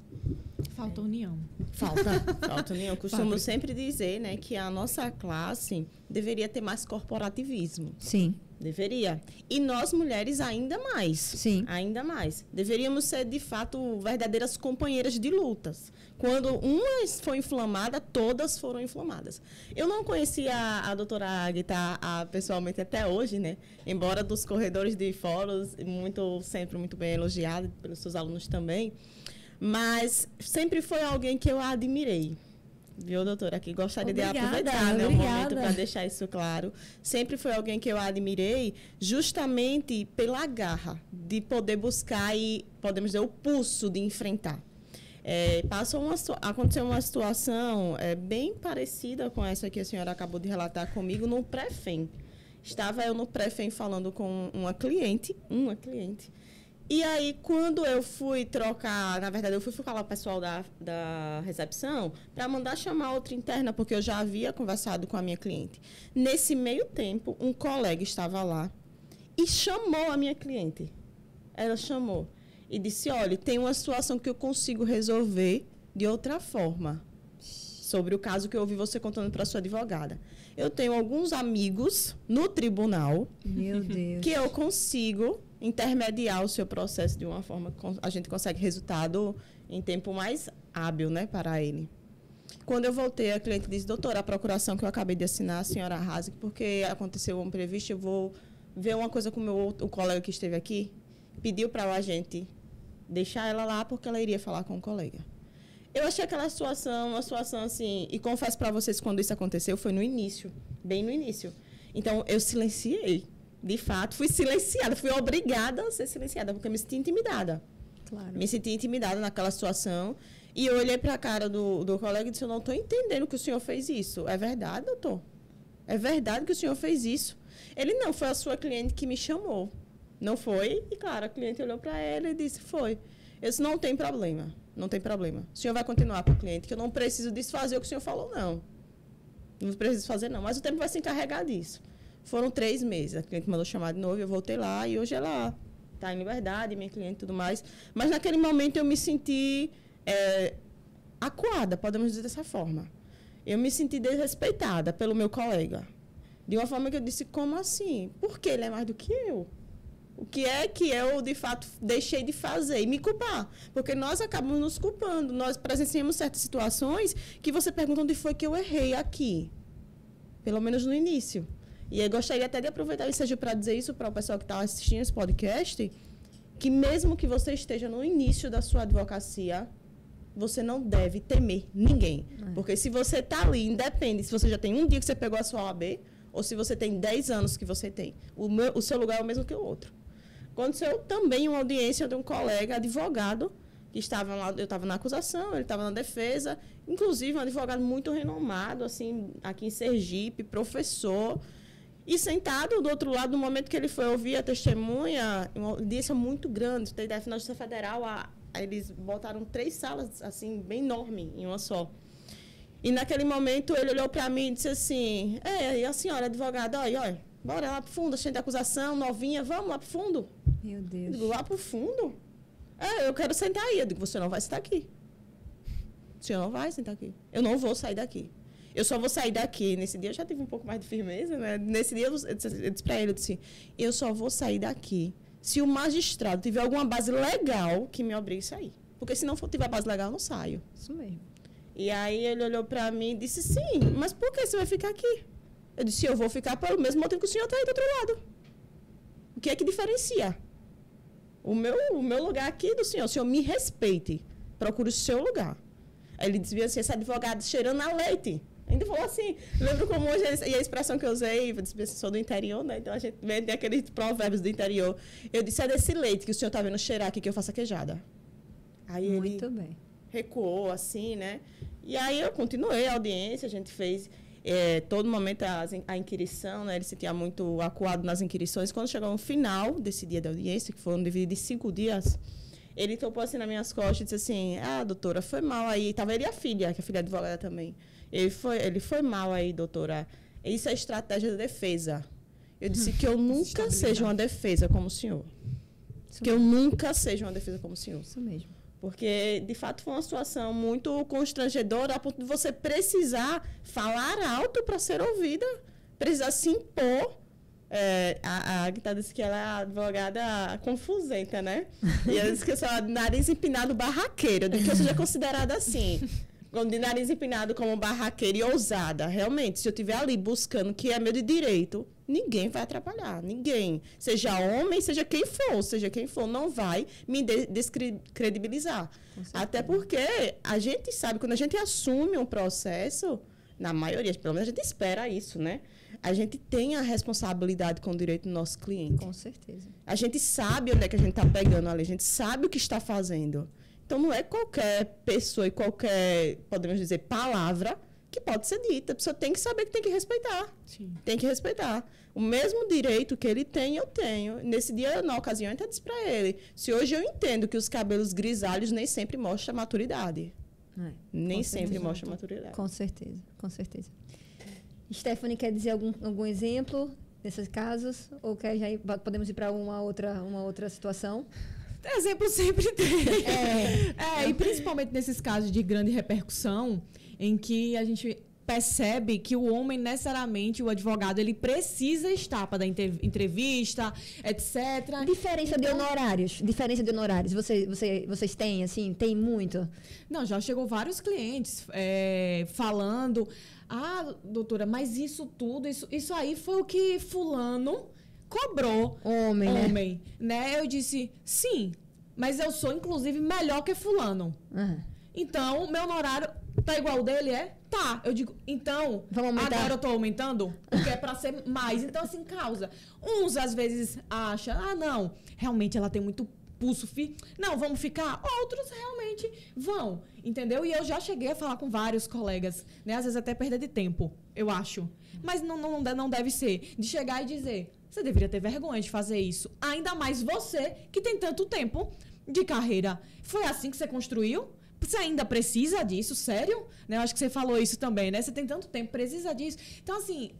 Falta união. Falta união. Eu costumo sempre dizer, né, que a nossa classe deveria ter mais corporativismo. Sim. Deveria. E nós, mulheres, ainda mais. Sim. Ainda mais. Deveríamos ser, de fato, verdadeiras companheiras de lutas. Quando uma foi inflamada, todas foram inflamadas. Eu não conhecia a doutora Aguita pessoalmente até hoje, né? Embora dos corredores de fóruns, sempre muito bem elogiada pelos seus alunos também. Mas sempre foi alguém que eu admirei. Viu, doutora? Aqui gostaria de aproveitar o momento para deixar isso claro. Sempre foi alguém que eu admirei justamente pela garra de poder buscar e, podemos dizer, o pulso de enfrentar. Aconteceu uma situação bem parecida com essa que a senhora acabou de relatar comigo no pré-FEM. Estava eu no pré-FEM falando com uma cliente. E aí, quando eu fui trocar, na verdade, eu fui falar com o pessoal da recepção para mandar chamar outra interna, porque eu já havia conversado com a minha cliente. Nesse meio tempo, um colega estava lá e chamou a minha cliente. Ela chamou e disse, olha, tem uma situação que eu consigo resolver de outra forma, sobre o caso que eu ouvi você contando para a sua advogada. Eu tenho alguns amigos no tribunal. Meu Deus. Que eu consigo intermediar o seu processo de uma forma que a gente consegue resultado em tempo mais hábil, né, para ele. Quando eu voltei, a cliente disse, doutora, a procuração que eu acabei de assinar, a senhora rasgue, porque aconteceu um imprevisto, eu vou ver uma coisa com o colega que esteve aqui, pediu para o agente deixar ela lá porque ela iria falar com o colega. Eu achei aquela situação, uma situação assim, e confesso para vocês, quando isso aconteceu, foi no início, bem no início. Então, eu silenciei. De fato, fui silenciada, fui obrigada a ser silenciada, porque eu me senti intimidada. Claro. Me senti intimidada naquela situação. E eu olhei para a cara do colega e disse, eu não estou entendendo que o senhor fez isso. É verdade, doutor? É verdade que o senhor fez isso? Ele, não, foi a sua cliente que me chamou. Não foi? E, claro, a cliente olhou para ele e disse, foi. Eu disse, não tem problema, não tem problema. O senhor vai continuar com o cliente, que eu não preciso desfazer o que o senhor falou, não. Não preciso fazer, não. Mas o tempo vai se encarregar disso. Foram 3 meses. A cliente mandou chamar de novo, eu voltei lá e hoje ela está em liberdade, minha cliente e tudo mais. Mas naquele momento eu me senti acuada, podemos dizer dessa forma. Eu me senti desrespeitada pelo meu colega. De uma forma que eu disse, como assim? Por que ele é mais do que eu? O que é que eu, de fato, deixei de fazer? E me culpar. Porque nós acabamos nos culpando. Nós presenciamos certas situações que você pergunta onde foi que eu errei aqui. Pelo menos no início. E eu gostaria até de aproveitar esse seja para dizer isso para o pessoal que está assistindo esse podcast, que mesmo que você esteja no início da sua advocacia, você não deve temer ninguém. Porque se você está ali, independe se você já tem um dia que você pegou a sua OAB, ou se você tem 10 anos que você tem. O seu lugar é o mesmo que o outro. Aconteceu também uma audiência de um colega advogado, que estava lá, eu estava na acusação, ele estava na defesa, inclusive um advogado muito renomado, assim, aqui em Sergipe, professor, e sentado do outro lado, no momento que ele foi ouvir a testemunha, uma audiência muito grande, tem ideia, na Justiça Federal, eles botaram 3 salas, assim, bem enormes, em uma só. E naquele momento ele olhou para mim e disse assim, e a senhora advogada, olha, bora lá pro fundo, a gente de acusação, novinha, vamos lá pro fundo. Meu Deus. Eu digo, lá pro fundo? Eu quero sentar aí. Eu digo, você não vai sentar aqui. O senhor não vai sentar aqui. Eu não vou sair daqui. Eu só vou sair daqui. Nesse dia eu já tive um pouco mais de firmeza, né? Nesse dia eu disse para ele, eu disse, eu só vou sair daqui se o magistrado tiver alguma base legal que me obrigue a sair. Porque se não tiver base legal, eu não saio. Isso mesmo. E aí ele olhou para mim e disse, sim, mas por que você vai ficar aqui? Eu disse, eu vou ficar pelo mesmo motivo que o senhor está aí do outro lado. O que é que diferencia? O meu lugar aqui do senhor. O senhor me respeite. Procure o seu lugar. Aí ele dizia assim, esse advogado cheirando a leite. Ainda falou assim, lembro como hoje, e a expressão que eu usei, eu disse, sou do interior, né? Então a gente vê aqueles provérbios do interior. Eu disse, é desse leite que o senhor está vendo cheirar aqui que eu faço a queijada. Aí Muito ele bem. recuou assim, né? E aí eu continuei a audiência, a gente fez todo momento a inquirição, né? Ele se sentia muito acuado nas inquirições. Quando chegou no final desse dia da audiência, que foram divididos em 5 dias, ele topou assim nas minhas costas e disse assim, doutora, foi mal aí. Tava ele e a filha, que a filha é advogada também. Ele foi mal aí, doutora. Isso é estratégia da defesa. Eu disse que eu nunca seja uma defesa como o senhor. Que eu nunca seja uma defesa como o senhor. Isso mesmo. Porque, de fato, foi uma situação muito constrangedora a ponto de você precisar falar alto para ser ouvida, precisar se impor. A Agatha disse que ela é advogada confusenta, né? E ela disse que eu sou nariz empinado barraqueira, de que eu seja considerada assim. De nariz empinado como barraqueira e ousada. Realmente, se eu estiver ali buscando o que é meu de direito, ninguém vai atrapalhar. Ninguém. Seja homem, seja quem for, não vai me descredibilizar. Até porque a gente sabe, quando a gente assume um processo, na maioria, pelo menos a gente espera isso, né? A gente tem a responsabilidade com o direito do nosso cliente. Com certeza. A gente sabe onde é que a gente está pegando ali, a gente sabe o que está fazendo. Então, não é qualquer pessoa e qualquer, podemos dizer, palavra que pode ser dita. A pessoa tem que saber que tem que respeitar. Sim. Tem que respeitar. O mesmo direito que ele tem, eu tenho. Nesse dia, na ocasião, eu até disse para ele, se hoje eu entendo que os cabelos grisalhos nem sempre mostram maturidade. Nem sempre mostram maturidade. Com certeza, com certeza. Stephanie, quer dizer algum exemplo desses casos? Ou podemos ir para uma outra situação? Exemplo sempre tem. E principalmente nesses casos de grande repercussão, em que a gente percebe que o homem, necessariamente, o advogado, ele precisa estar para dar entrevista, etc. Diferença de honorários. Vocês têm, assim, tem muito? Não, já chegou vários clientes falando, doutora, mas isso tudo, isso aí foi o que fulano cobrou. Homem, né? Eu disse, sim, mas eu sou, inclusive, melhor que fulano. Então, meu honorário tá igual o dele, é? Tá. Eu digo, então, vamos aumentar. Agora eu tô aumentando, porque é pra ser mais. Então, assim, causa. Uns, às vezes, acham, não, realmente ela tem muito pulso firme. Não, vamos ficar. Outros realmente vão, entendeu? E eu já cheguei a falar com vários colegas, né? Às vezes até perda de tempo, eu acho. Mas não deve ser. De chegar e dizer, você deveria ter vergonha de fazer isso. Ainda mais você, que tem tanto tempo de carreira. Foi assim que você construiu? Você ainda precisa disso? Sério? Né? Eu acho que você falou isso também, né? Você tem tanto tempo, precisa disso. Então, assim,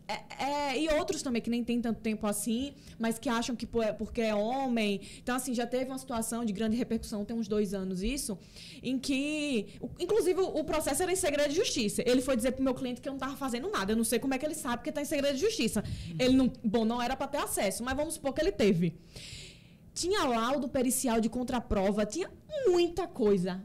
e outros também que nem tem tanto tempo assim, mas que acham que porque é homem. Então, assim, já teve uma situação de grande repercussão, tem uns 2 anos isso, em que, inclusive, o processo era em segredo de justiça. Ele foi dizer pro meu cliente que eu não estava fazendo nada. Eu não sei como é que ele sabe que está em segredo de justiça. Ele não era para ter acesso, mas vamos supor que ele teve. Tinha laudo pericial de contraprova, tinha muita coisa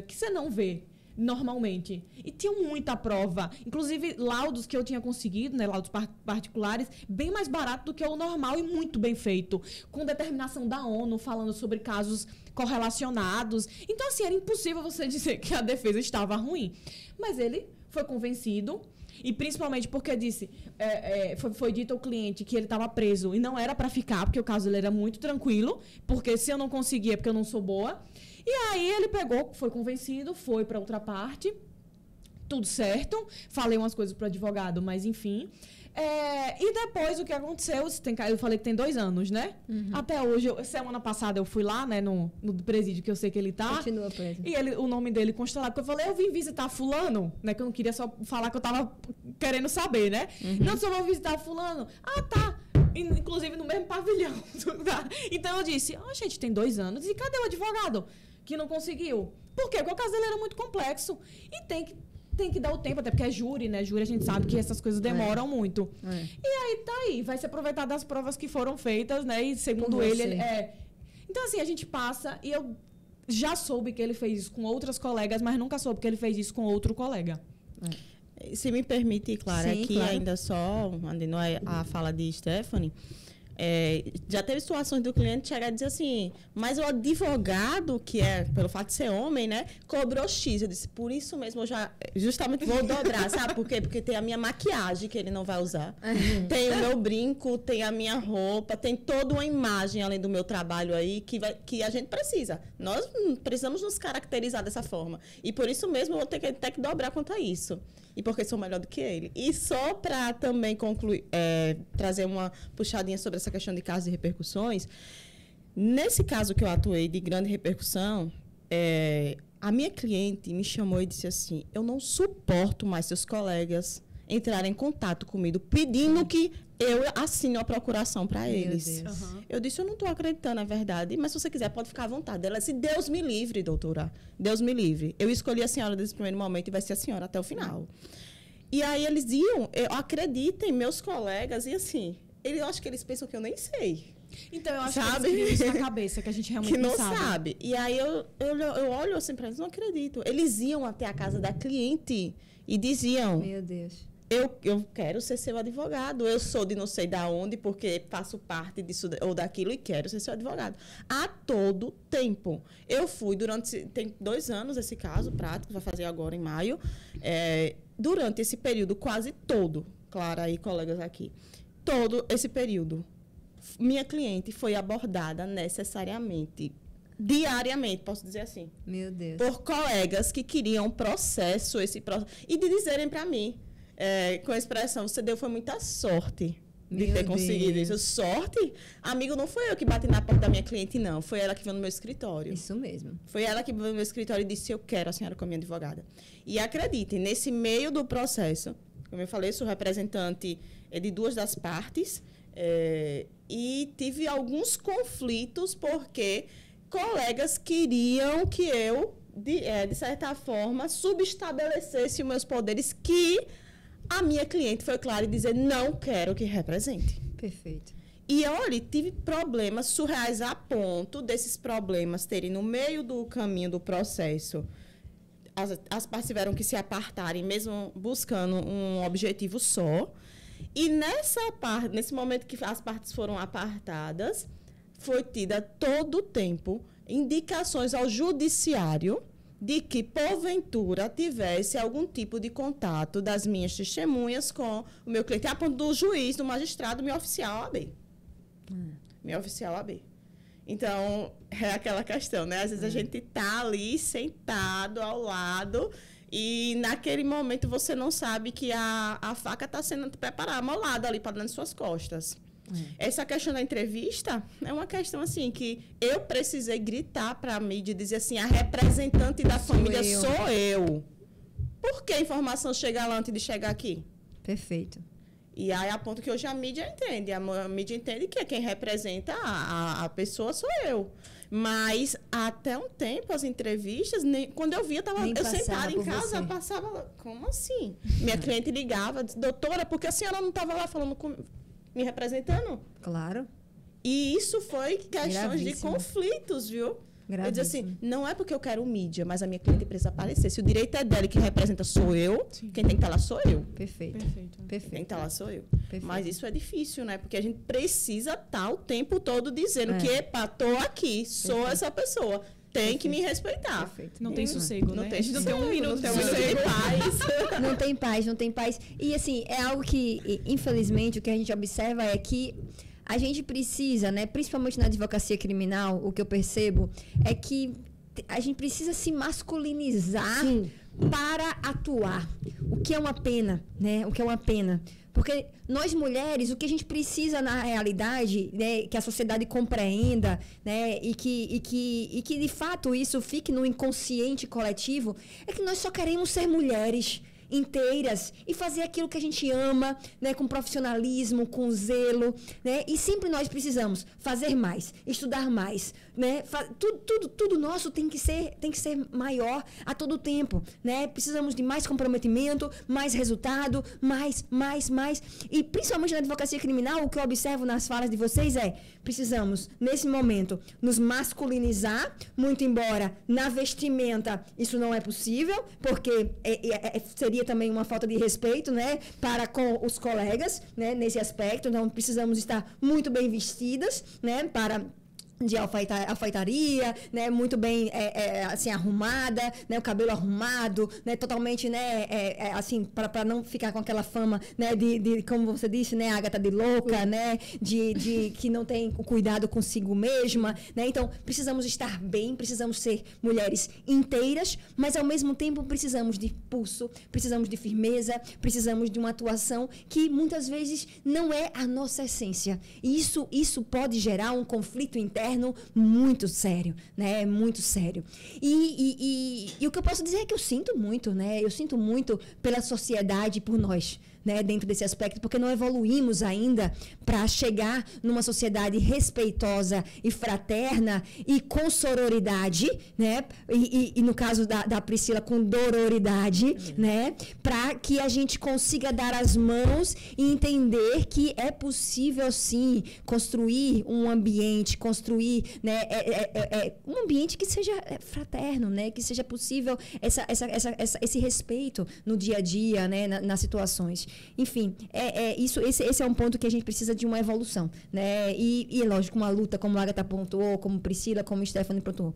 que você não vê normalmente. E tinha muita prova. Inclusive, laudos que eu tinha conseguido, né, laudos particulares, bem mais barato do que o normal e muito bem feito. Com determinação da ONU, falando sobre casos correlacionados. Então, assim, era impossível você dizer que a defesa estava ruim. Mas ele foi convencido. E principalmente porque foi dito ao cliente que ele estava preso e não era para ficar, porque o caso dele era muito tranquilo, porque se eu não conseguia é porque eu não sou boa. E aí ele pegou, foi convencido, foi para outra parte, tudo certo. Falei umas coisas para o advogado, mas enfim. E depois o que aconteceu, eu falei que tem 2 anos, né? Uhum. Até hoje, semana passada eu fui lá, né, no presídio que eu sei que ele tá. Continua preso. E o nome dele consta lá, porque eu falei, eu vim visitar fulano, né? Que eu não queria só falar que eu tava querendo saber, né? Uhum. Não, só vou visitar fulano. Ah, tá. Inclusive no mesmo pavilhão. Tá? Então eu disse, gente, tem 2 anos, e cadê o advogado que não conseguiu? Por quê? Porque o caso dele era muito complexo. E tem que dar o tempo, até porque é júri, né? Júri a gente sabe que essas coisas demoram muito. E aí tá aí, vai se aproveitar das provas que foram feitas, né? E segundo ele Então, assim, a gente passa, e eu já soube que ele fez isso com outras colegas, mas nunca soube que ele fez isso com outro colega. Se me permite, Clara, sim, aqui claro. ainda só, andando a fala de Stephanie, já teve situações do cliente chegar e dizer assim, mas o advogado, que pelo fato de ser homem, né, cobrou X. Eu disse, por isso mesmo eu já justamente vou dobrar, sabe por quê? Porque tem a minha maquiagem que ele não vai usar, tem o meu brinco, tem a minha roupa, tem toda uma imagem além do meu trabalho aí que a gente precisa. Nós precisamos nos caracterizar dessa forma. E por isso mesmo eu vou ter que dobrar quanto a isso. E porque sou melhor do que ele. E só para também concluir, trazer uma puxadinha sobre essa questão de casos e repercussões, nesse caso que eu atuei de grande repercussão, a minha cliente me chamou e disse assim, eu não suporto mais seus colegas entrarem em contato comigo, pedindo que eu assine uma procuração para eles. Uhum. Eu disse, eu não estou acreditando, é verdade, mas se você quiser, pode ficar à vontade. Ela disse, Deus me livre, doutora, Deus me livre. Eu escolhi a senhora desde o primeiro momento e vai ser a senhora até o final. E aí eles iam, acreditem, meus colegas, e assim, eu acho que eles pensam que eu nem sei. Então, eu acho que eles criam isso na cabeça, que a gente realmente não sabe. E aí eu olho assim para eles, não acredito. Eles iam até a casa da cliente e diziam... Meu Deus. Eu quero ser seu advogado. Eu sou de não sei da onde, porque faço parte disso ou daquilo e quero ser seu advogado. A todo tempo. Eu fui tem 2 anos esse caso prático, vai fazer agora em maio. Durante esse período quase todo, Clara e colegas aqui, todo esse período, minha cliente foi abordada necessariamente, diariamente, posso dizer assim. Meu Deus. Por colegas que queriam esse processo, e de dizerem para mim, com a expressão, você foi muita sorte de ter conseguido isso. Sorte? Amigo, não foi eu que bati na porta da minha cliente, não. Foi ela que veio no meu escritório. Isso mesmo. Foi ela que veio no meu escritório e disse, eu quero a senhora como minha advogada. E acreditem, nesse meio do processo, como eu falei, sou representante de 2 das partes, e tive alguns conflitos porque colegas queriam que eu, de certa forma, subestabelecesse os meus poderes, que a minha cliente foi clara em dizer, não quero que represente. Perfeito. E, olha, tive problemas surreais a ponto desses problemas terem, no meio do caminho do processo, as partes tiveram que se apartarem, mesmo buscando um objetivo só. E nesse momento que as partes foram apartadas, foi tida todo o tempo indicações ao judiciário de que, porventura, tivesse algum tipo de contato das minhas testemunhas com o meu cliente, a ponto do juiz, do magistrado, me oficiar a OAB. Me oficiar a OAB. Então, é aquela questão, né? Às vezes a gente está ali, sentado ao lado, e naquele momento você não sabe que a faca está sendo preparada, amolada ali para dentro de suas costas. Essa questão da entrevista é uma questão assim que eu precisei gritar para a mídia e dizer assim, a representante da família sou eu. Por que a informação chega lá antes de chegar aqui? Perfeito. E aí, a ponto que hoje a mídia entende. A mídia entende que quem representa a pessoa sou eu. Mas, até um tempo, as entrevistas, quando eu via, eu sentada em casa, passava... Como assim? Minha cliente ligava, disse, doutora, por que a senhora não estava lá falando me representando? Claro. E isso foi questões de conflitos, viu? Eu disse assim, não é porque eu quero mídia, mas a minha cliente precisa aparecer. Se o direito é dela e quem representa sou eu, quem tem que estar lá sou eu. Perfeito. Quem tem que estar lá sou eu. Perfeito. Mas isso é difícil, né? Porque a gente precisa estar o tempo todo dizendo que, epa, tô aqui, sou essa pessoa. Tem que me respeitar. Perfeito. Não tem sossego, né? A gente não tem um minuto de paz. Não tem paz. E, assim, é algo que, infelizmente, o que a gente observa é que a gente precisa, né, principalmente na advocacia criminal, o que eu percebo é que a gente precisa se masculinizar para atuar. O que é uma pena, né? O que é uma pena. Porque nós mulheres, o que a gente precisa na realidade, né, que a sociedade compreenda, né, e que de fato isso fique no inconsciente coletivo, é que nós só queremos ser mulheres inteiras e fazer aquilo que a gente ama, né, com profissionalismo, com zelo, né? E sempre nós precisamos fazer mais, estudar mais, né? Tudo nosso tem que ser maior a todo tempo, né? Precisamos de mais comprometimento, mais resultado, mais. E principalmente na advocacia criminal, o que eu observo nas falas de vocês é: precisamos, nesse momento, nos masculinizar, muito embora na vestimenta isso não é possível, porque seria também uma falta de respeito, né, para com os colegas, né, nesse aspecto. Então, precisamos estar muito bem vestidas, né, de alfaiataria, né, muito bem assim, arrumada, né, o cabelo arrumado, né, totalmente, né, assim, para não ficar com aquela fama, né, de como você disse, né, Agatha de louca, né, de que não tem o cuidado consigo mesma, né. Então, precisamos estar bem, precisamos ser mulheres inteiras, mas ao mesmo tempo precisamos de pulso, precisamos de firmeza, precisamos de uma atuação que muitas vezes não é a nossa essência. E isso pode gerar um conflito interno muito sério, né? Muito sério. E o que eu posso dizer é que eu sinto muito, né? Eu sinto muito pela sociedade e por nós, né, dentro desse aspecto, porque não evoluímos ainda para chegar numa sociedade respeitosa e fraterna e com sororidade, né, e no caso da Priscila, com dororidade, né, para que a gente consiga dar as mãos e entender que é possível, sim, construir um ambiente, né, um ambiente que seja fraterno, né, que seja possível esse respeito no dia a dia, né, nas situações. Enfim, esse é um ponto que a gente precisa de uma evolução, né? E lógico, uma luta, como a Agatha pontuou, como Priscila, como Stephanie pontuou.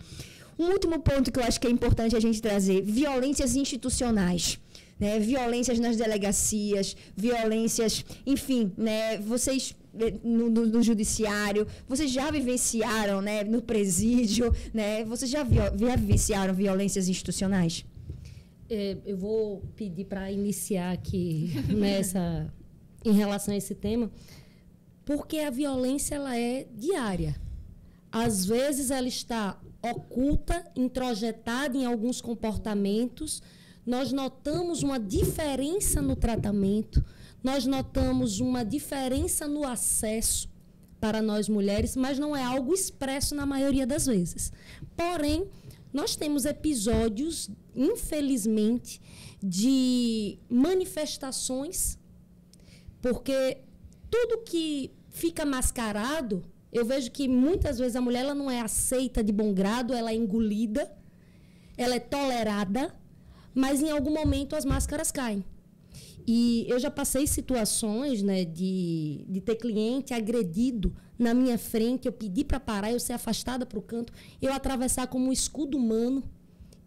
Um último ponto que eu acho que é importante a gente trazer: violências institucionais, né? Violências nas delegacias, violências, enfim, né? Vocês no judiciário, vocês já vivenciaram, né, no presídio, né? Vocês já vivenciaram violências institucionais? Eu vou pedir para iniciar aqui em relação a esse tema, porque a violência ela é diária. Às vezes ela está oculta, introjetada em alguns comportamentos. Nós notamos uma diferença no tratamento, nós notamos uma diferença no acesso para nós mulheres, mas não é algo expresso na maioria das vezes. Porém, nós temos episódios, infelizmente, de manifestações, porque tudo que fica mascarado, eu vejo que muitas vezes a mulher ela não é aceita de bom grado, ela é engolida, ela é tolerada, mas em algum momento as máscaras caem. E eu já passei situações, né, de ter cliente agredido na minha frente, eu pedi para parar, eu ser afastada para o canto, eu atravessar como um escudo humano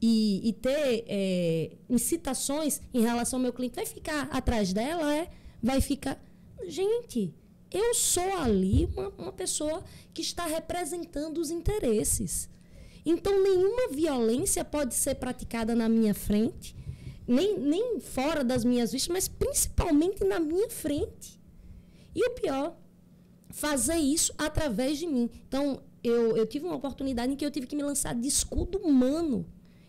e ter incitações em relação ao meu cliente, vai ficar atrás dela, vai ficar... Gente, eu sou ali uma pessoa que está representando os interesses. Então, nenhuma violência pode ser praticada na minha frente, nem fora das minhas vistas, mas principalmente na minha frente. E o pior, fazer isso através de mim. Então, eu tive uma oportunidade em que eu tive que me lançar de escudo humano.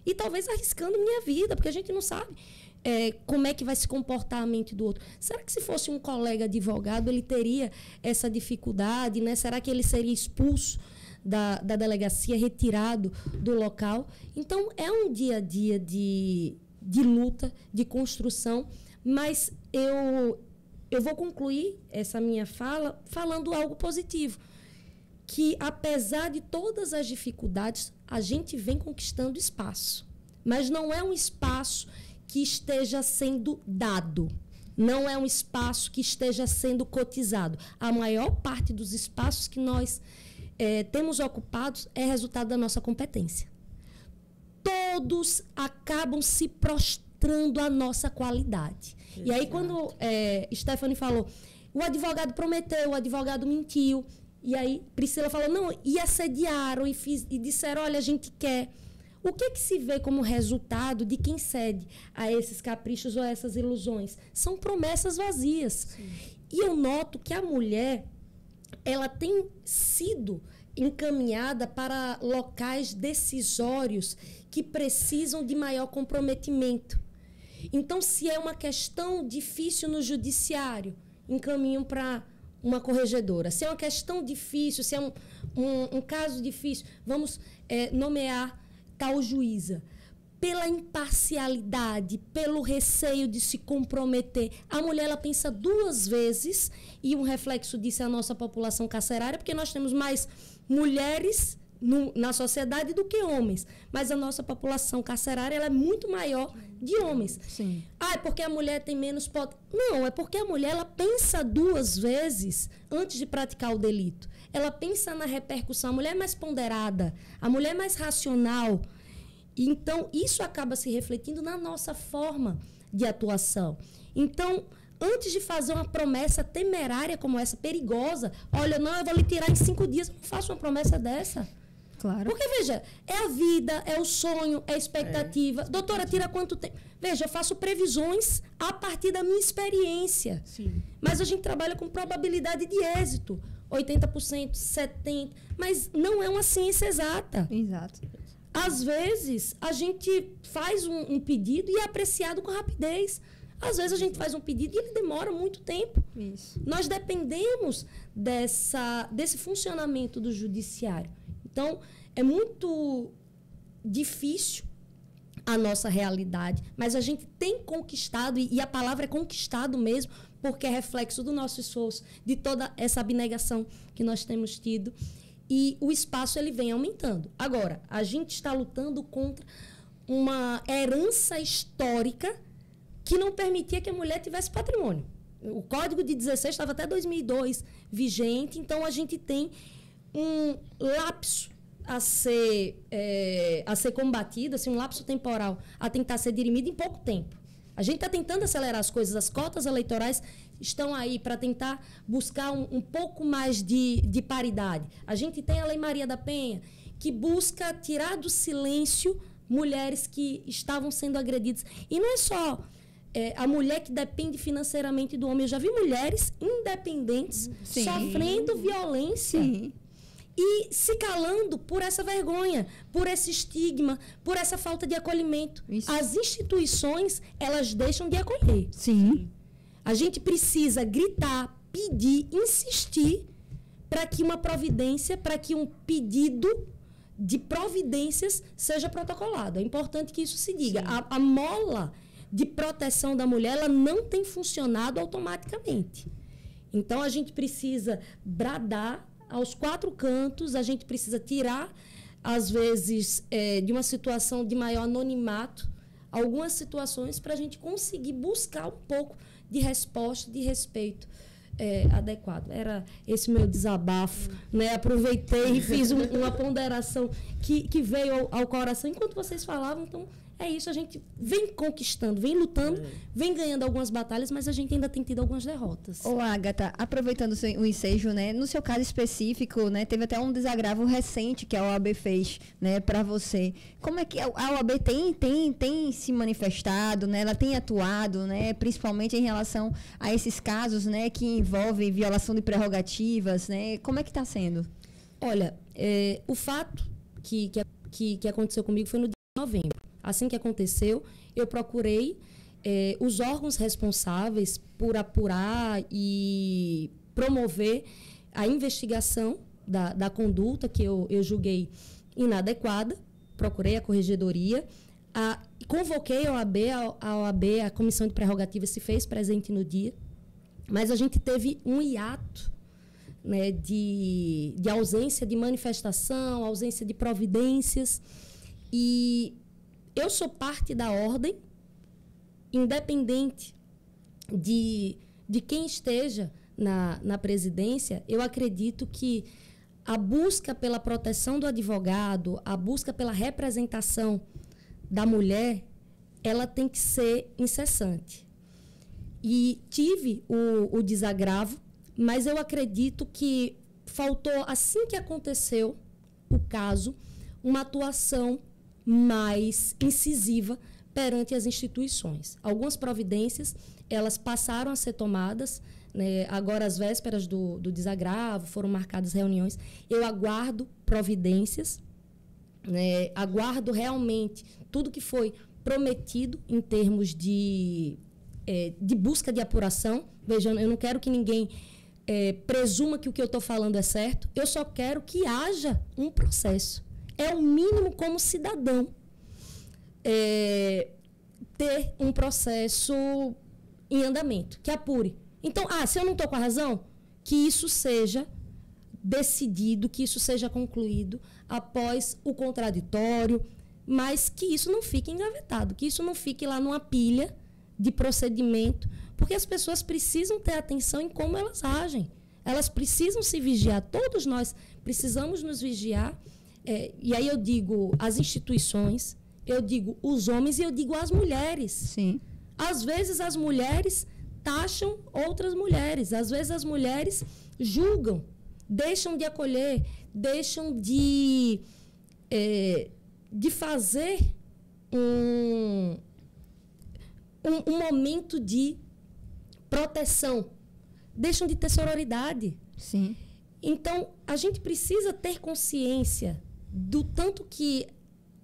E talvez arriscando minha vida, porque a gente não sabe como é que vai se comportar a mente do outro. Será que se fosse um colega advogado, ele teria essa dificuldade, né? Será que ele seria expulso da delegacia, retirado do local? Então, é um dia a dia de luta, de construção, mas eu vou concluir essa minha fala falando algo positivo, que apesar de todas as dificuldades, a gente vem conquistando espaço, mas não é um espaço que esteja sendo dado, não é um espaço que esteja sendo cotizado. A maior parte dos espaços que nós temos ocupados é resultado da nossa competência. Todos acabam se prostrando à nossa qualidade. Exato. E aí, quando Stephanie falou, o advogado prometeu, o advogado mentiu, e aí Priscila falou, não, e assediaram e disseram, olha, a gente quer. O que se vê como resultado de quem cede a esses caprichos ou a essas ilusões? São promessas vazias. Sim. E eu noto que a mulher, ela tem sido encaminhada para locais decisórios que precisam de maior comprometimento. Então, se é uma questão difícil no judiciário, encaminham para uma corregedora. Se é uma questão difícil, se é um caso difícil, vamos nomear tal juíza. Pela imparcialidade, pelo receio de se comprometer, a mulher ela pensa duas vezes, e um reflexo disso é a nossa população carcerária, porque nós temos mais mulheres na sociedade do que homens, mas a nossa população carcerária ela é muito maior de homens. Sim. É porque a mulher tem menos Não, é porque a mulher ela pensa duas vezes antes de praticar o delito. Ela pensa na repercussão. A mulher é mais ponderada, a mulher é mais racional. Então, isso acaba se refletindo na nossa forma de atuação. Então, antes de fazer uma promessa temerária como essa, perigosa, olha, não, eu vou lhe tirar em 5 dias, eu não faço uma promessa dessa. Claro. Porque, veja, é a vida, é o sonho, é a expectativa. Doutora, tira quanto tempo? Veja, eu faço previsões a partir da minha experiência. Sim. Mas a gente trabalha com probabilidade de êxito. 80%, 70%. Mas não é uma ciência exata. Exato. Às vezes, a gente faz um pedido e é apreciado com rapidez. Às vezes, a gente faz um pedido e ele demora muito tempo. Isso. Nós dependemos desse funcionamento do judiciário. Então, é muito difícil a nossa realidade, mas a gente tem conquistado, e a palavra é conquistado mesmo, porque é reflexo do nosso esforço, de toda essa abnegação que nós temos tido. E o espaço ele vem aumentando. Agora, a gente está lutando contra uma herança histórica que não permitia que a mulher tivesse patrimônio. O Código de 16 estava até 2002 vigente, então a gente tem um lapso a ser combatido, assim, um lapso temporal a tentar ser dirimido em pouco tempo. A gente está tentando acelerar as coisas, as cotas eleitorais estão aí para tentar buscar um pouco mais de paridade. A gente tem a Lei Maria da Penha, que busca tirar do silêncio mulheres que estavam sendo agredidas. E não é só a mulher que depende financeiramente do homem. Eu já vi mulheres independentes Sim. sofrendo violência. Sim. E se calando por essa vergonha, por esse estigma, por essa falta de acolhimento. Isso. As instituições, elas deixam de acolher. Sim. A gente precisa gritar, pedir, insistir para que uma providência, para que um pedido de providências seja protocolado. É importante que isso se diga. A mola de proteção da mulher, ela não tem funcionado automaticamente. Então, a gente precisa bradar aos 4 cantos, a gente precisa tirar, às vezes, de uma situação de maior anonimato, algumas situações para a gente conseguir buscar um pouco de resposta, de respeito adequado. Era esse meu desabafo, né? Aproveitei e fiz uma ponderação que veio ao coração enquanto vocês falavam. Então, é isso, a gente vem conquistando, vem lutando, vem ganhando algumas batalhas, mas a gente ainda tem tido algumas derrotas. Ô, Agatha, aproveitando o ensejo, né, no seu caso específico, né, teve até um desagravo recente que a OAB fez, né, para você. Como é que a OAB tem se manifestado, né, ela tem atuado, né, principalmente em relação a esses casos, né, que envolvem violação de prerrogativas, né, como é que está sendo? Olha, o fato que aconteceu comigo foi no dia de novembro. Assim que aconteceu, eu procurei os órgãos responsáveis por apurar e promover a investigação da conduta que eu julguei inadequada. Procurei a corregedoria, convoquei a OAB, a Comissão de Prerrogativas se fez presente no dia, mas a gente teve um hiato, né, de ausência de manifestação, ausência de providências, e eu sou parte da ordem, independente de quem esteja na presidência. Eu acredito que a busca pela proteção do advogado, a busca pela representação da mulher, ela tem que ser incessante. E tive o desagravo, mas eu acredito que faltou, assim que aconteceu o caso, uma atuação mais incisiva perante as instituições. Algumas providências, elas passaram a ser tomadas, né? Agora, às vésperas do desagravo, foram marcadas reuniões. Eu aguardo providências, né? Aguardo realmente tudo que foi prometido em termos de busca de apuração. Vejam, eu não quero que ninguém presuma que o que eu estou falando é certo. Eu só quero que haja um processo. É o mínimo como cidadão ter um processo em andamento, que apure. Então, se eu não estou com a razão, que isso seja decidido, que isso seja concluído após o contraditório, mas que isso não fique engavetado, que isso não fique lá numa pilha de procedimento, porque as pessoas precisam ter atenção em como elas agem. Elas precisam se vigiar, todos nós precisamos nos vigiar. E aí eu digo as instituições, eu digo os homens e eu digo as mulheres. Sim. Às vezes as mulheres taxam outras mulheres, às vezes as mulheres julgam, deixam de acolher, deixam de fazer um momento de proteção, deixam de ter sororidade. Sim. Então, a gente precisa ter consciência do tanto que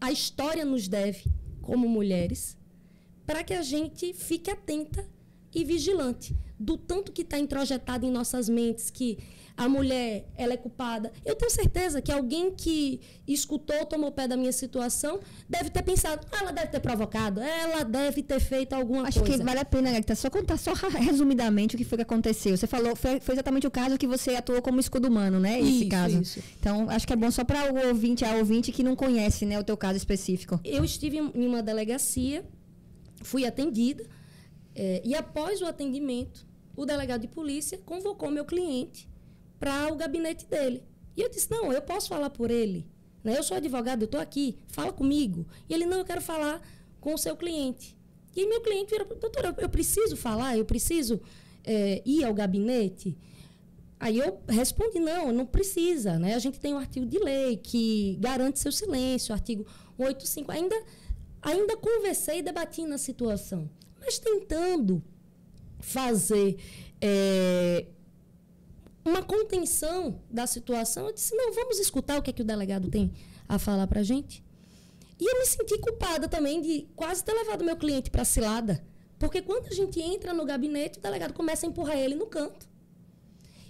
a história nos deve como mulheres, para que a gente fique atenta e vigilante do tanto que está introjetado em nossas mentes que a mulher, ela é culpada. Eu tenho certeza que alguém que escutou, tomou pé da minha situação, deve ter pensado, ela deve ter provocado, ela deve ter feito alguma coisa. Acho que vale a pena, Agatha, só contar resumidamente o que foi que aconteceu. Você falou, foi exatamente o caso que você atuou como escudo humano, né? Esse caso. Isso. Então, acho que é bom só para o ouvinte que não conhece, né, o teu caso específico. Eu estive em uma delegacia, fui atendida, e após o atendimento, o delegado de polícia convocou meu cliente para o gabinete dele. E eu disse, não, eu posso falar por ele. Né? Eu sou advogado, eu estou aqui, fala comigo. E ele, não, eu quero falar com o seu cliente. E aí meu cliente virou, doutora, eu preciso falar, eu preciso ir ao gabinete? Aí eu respondi, não precisa. Né? A gente tem um artigo de lei que garante seu silêncio, artigo 185. Ainda conversei e debati na situação. Mas tentando fazer uma contenção da situação, eu disse, não, vamos escutar o que é que o delegado tem a falar para a gente. E eu me senti culpada também de quase ter levado meu cliente para a cilada, porque quando a gente entra no gabinete, o delegado começa a empurrar ele no canto.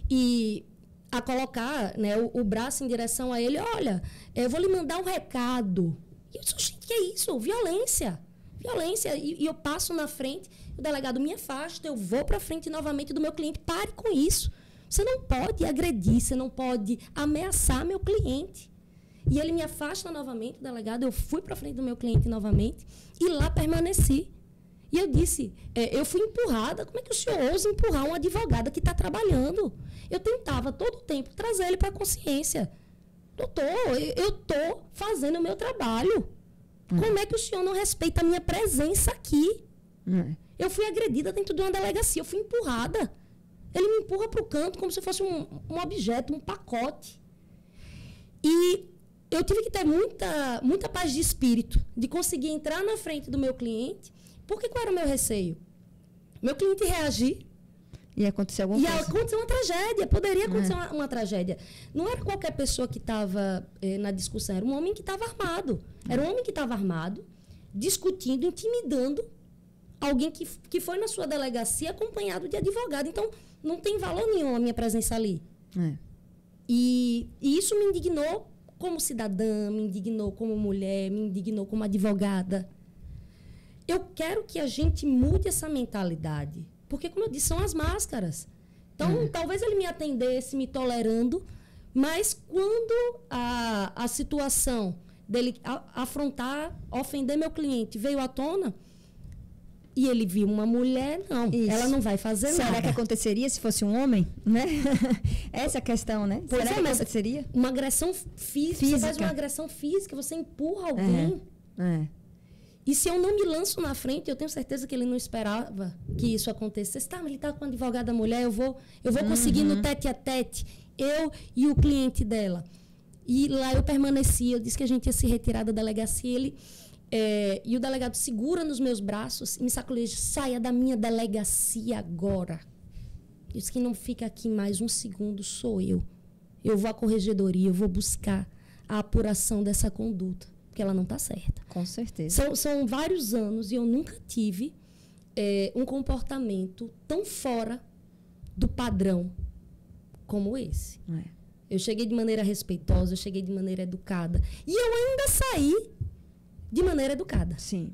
E a colocar, né, o braço em direção a ele, olha, eu vou lhe mandar um recado. E eu disse, gente, que é isso? Violência. E eu passo na frente, o delegado me afasta, eu vou para frente novamente do meu cliente, pare com isso. Você não pode agredir, você não pode ameaçar meu cliente. E ele me afasta novamente, o delegado, eu fui para frente do meu cliente novamente e lá permaneci. E eu disse, eu fui empurrada, como é que o senhor ousa empurrar uma advogada que está trabalhando? Eu tentava todo o tempo trazer ele para a consciência. Doutor, eu estou fazendo o meu trabalho. Como é que o senhor não respeita a minha presença aqui? Eu fui agredida dentro de uma delegacia, eu fui empurrada. Ele me empurra para o canto como se fosse um objeto, um pacote. E eu tive que ter muita paz de espírito, de conseguir entrar na frente do meu cliente. Porque qual era o meu receio? Meu cliente reagir. E acontecer alguma coisa. E acontecer uma tragédia. Poderia acontecer uma tragédia. Não era qualquer pessoa que estava na discussão. Era um homem que estava armado. Era um homem que estava armado, discutindo, intimidando alguém que foi na sua delegacia acompanhado de advogado. Então, não tem valor nenhum a minha presença ali. E isso me indignou como cidadã, me indignou como mulher, me indignou como advogada. Eu quero que a gente mude essa mentalidade. Porque, como eu disse, são as máscaras. Então, talvez ele me atendesse, me tolerando, mas quando a situação dele afrontar, ofender meu cliente veio à tona, e ele viu uma mulher, não, ela não vai fazer nada. Será que aconteceria se fosse um homem? Né? Essa é a questão, né? Pois Será que aconteceria? Uma agressão física. Você faz uma agressão física, você empurra alguém. E se eu não me lanço na frente, eu tenho certeza que ele não esperava que isso acontecesse. Tá, mas ele está com uma advogada mulher, eu vou conseguir no tete a tete, eu e o cliente dela. E lá eu permaneci, eu disse que a gente ia se retirar da delegacia, e o delegado segura nos meus braços e me sacoleja, saia da minha delegacia agora. Eu disse que não fica aqui mais um segundo, sou eu. Eu vou à corregedoria, eu vou buscar a apuração dessa conduta. Porque ela não está certa. Com certeza. São vários anos e eu nunca tive um comportamento tão fora do padrão como esse. Eu cheguei de maneira respeitosa, eu cheguei de maneira educada. E eu ainda saí de maneira educada. Sim.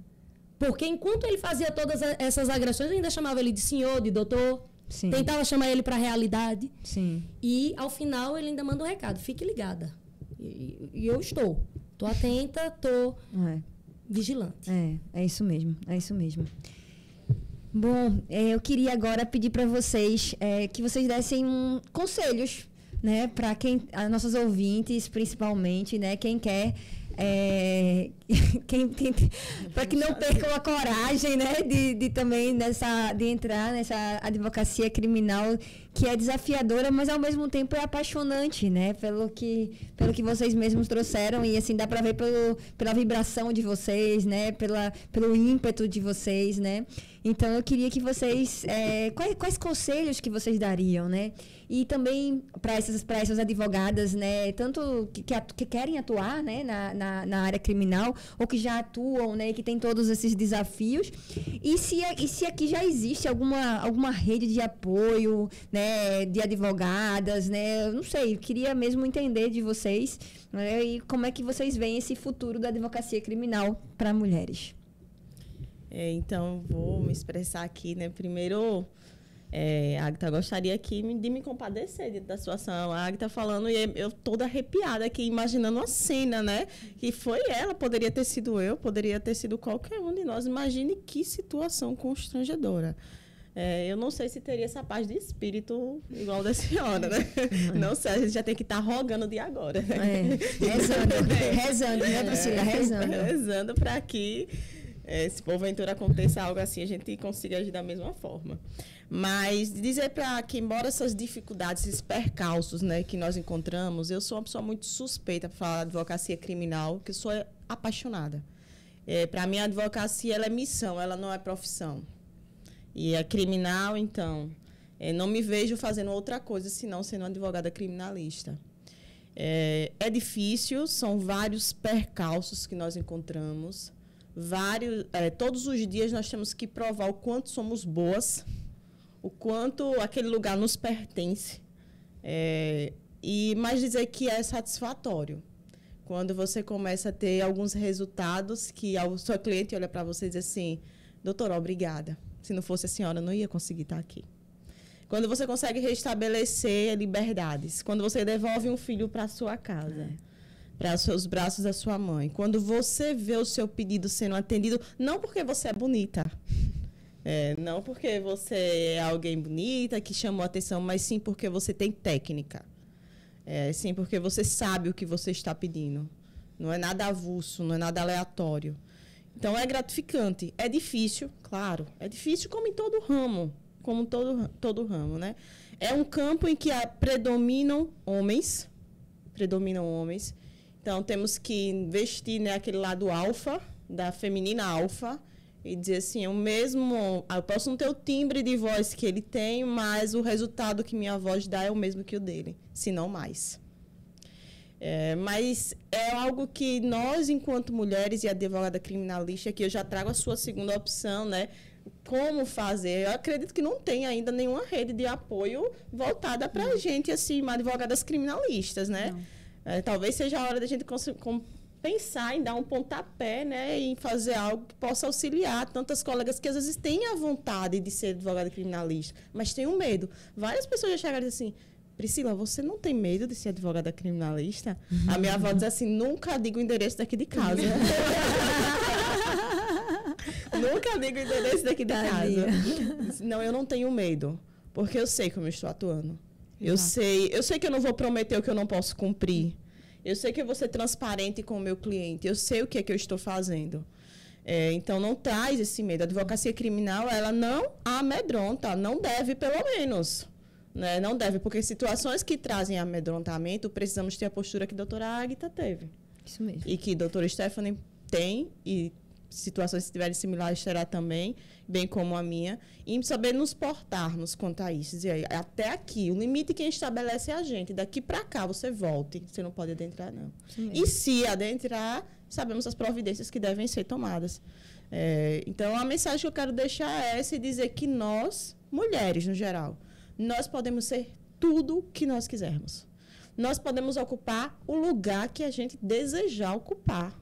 Porque enquanto ele fazia todas essas agressões, eu ainda chamava ele de senhor, de doutor. Sim. Tentava chamar ele para a realidade. Sim. E, ao final, ele ainda manda um recado. Fique ligada. E eu estou. Estou atenta, estou vigilante. É isso mesmo, é isso mesmo. Bom, eu queria agora pedir para vocês que vocês dessem conselhos, né, para nossos ouvintes, principalmente, né, quem quer, para que não percam a coragem, né, de entrar nessa advocacia criminal que é desafiadora, mas ao mesmo tempo é apaixonante, né, pelo que vocês mesmos trouxeram, e assim dá para ver pela vibração de vocês, né, pelo ímpeto de vocês, né. Então eu queria que vocês quais conselhos que vocês dariam, né, e também para essas advogadas, né, tanto que querem atuar, né, na área criminal, ou que já atuam, né, que tem todos esses desafios, e se aqui já existe alguma rede de apoio, né, de advogadas, né, eu não sei, eu queria mesmo entender de vocês, né, e como é que vocês veem esse futuro da advocacia criminal para mulheres. Então, vou me expressar aqui, né, primeiro... Agatha, gostaria aqui de me compadecer dentro da situação. A Agatha falando e eu toda arrepiada aqui, imaginando a cena, né? Que foi ela, poderia ter sido eu, poderia ter sido qualquer um de nós. Imagine que situação constrangedora. Eu não sei se teria essa paz de espírito igual da senhora, né? Não sei, a gente já tem que estar rogando de agora. Né? Rezando, né, Priscila? Rezando para que, se porventura aconteça algo assim, a gente consiga agir da mesma forma. Mas dizer para que, embora essas dificuldades, esses percalços, né, que nós encontramos, eu sou uma pessoa muito suspeita para falar de advocacia criminal, que eu sou apaixonada. Para mim, a advocacia ela é missão, ela não é profissão. E é criminal, então, não me vejo fazendo outra coisa senão sendo uma advogada criminalista. É difícil, são vários percalços que nós encontramos. Todos os dias nós temos que provar o quanto somos boas, o quanto aquele lugar nos pertence, mas dizer que é satisfatório. Quando você começa a ter alguns resultados que o seu cliente olha para você e diz assim, doutora, obrigada. Se não fosse a senhora, eu não ia conseguir estar aqui. Quando você consegue restabelecer liberdades, quando você devolve um filho para a sua casa, para os seus braços da sua mãe, quando você vê o seu pedido sendo atendido, não porque você é bonita, Não porque você é alguém bonita, que chamou a atenção, mas sim porque você tem técnica. Sim porque você sabe o que você está pedindo. Não é nada avulso, não é nada aleatório. Então, é gratificante. É difícil, claro. É difícil como em todo ramo. Como todo ramo, né? É um campo em que predominam homens. Então, temos que investir, né, aquele lado alfa, da feminina alfa, e dizer assim, eu posso não ter o timbre de voz que ele tem, mas o resultado que minha voz dá é o mesmo que o dele, se não mais. Mas é algo que nós, enquanto mulheres e advogada criminalista, que eu já trago a sua segunda opção, né? Como fazer? Eu acredito que não tem ainda nenhuma rede de apoio voltada para a gente, assim, advogadas criminalistas, né? Talvez seja a hora da gente pensar em dar um pontapé, né? Em fazer algo que possa auxiliar tantas colegas que às vezes têm a vontade de ser advogada criminalista, mas têm um medo. Várias pessoas já chegaram assim, Priscila, você não tem medo de ser advogada criminalista? A minha avó diz assim, nunca diga o endereço daqui de casa. Nunca digo o endereço daqui de casa. Não, eu não tenho medo, porque eu sei como eu estou atuando. Eu sei que eu não vou prometer o que eu não posso cumprir. Eu sei que eu vou ser transparente com o meu cliente. Eu sei o que é que eu estou fazendo. Então, não traz esse medo. A advocacia criminal, ela não amedronta. Não deve, pelo menos. Né? Não deve, porque situações que trazem amedrontamento, precisamos ter a postura que a doutora Águita teve. Isso mesmo. E que a doutora Stephanie tem, e situações que estiverem similares terá também, bem como a minha, e saber nos portarmos quanto a isso. Dizer, até aqui, o limite quem estabelece é a gente. Daqui para cá você volte, você não pode adentrar, não. E se adentrar, sabemos as providências que devem ser tomadas. Então, a mensagem que eu quero deixar é essa, e dizer que nós, mulheres no geral, nós podemos ser tudo o que nós quisermos. Nós podemos ocupar o lugar que a gente desejar ocupar.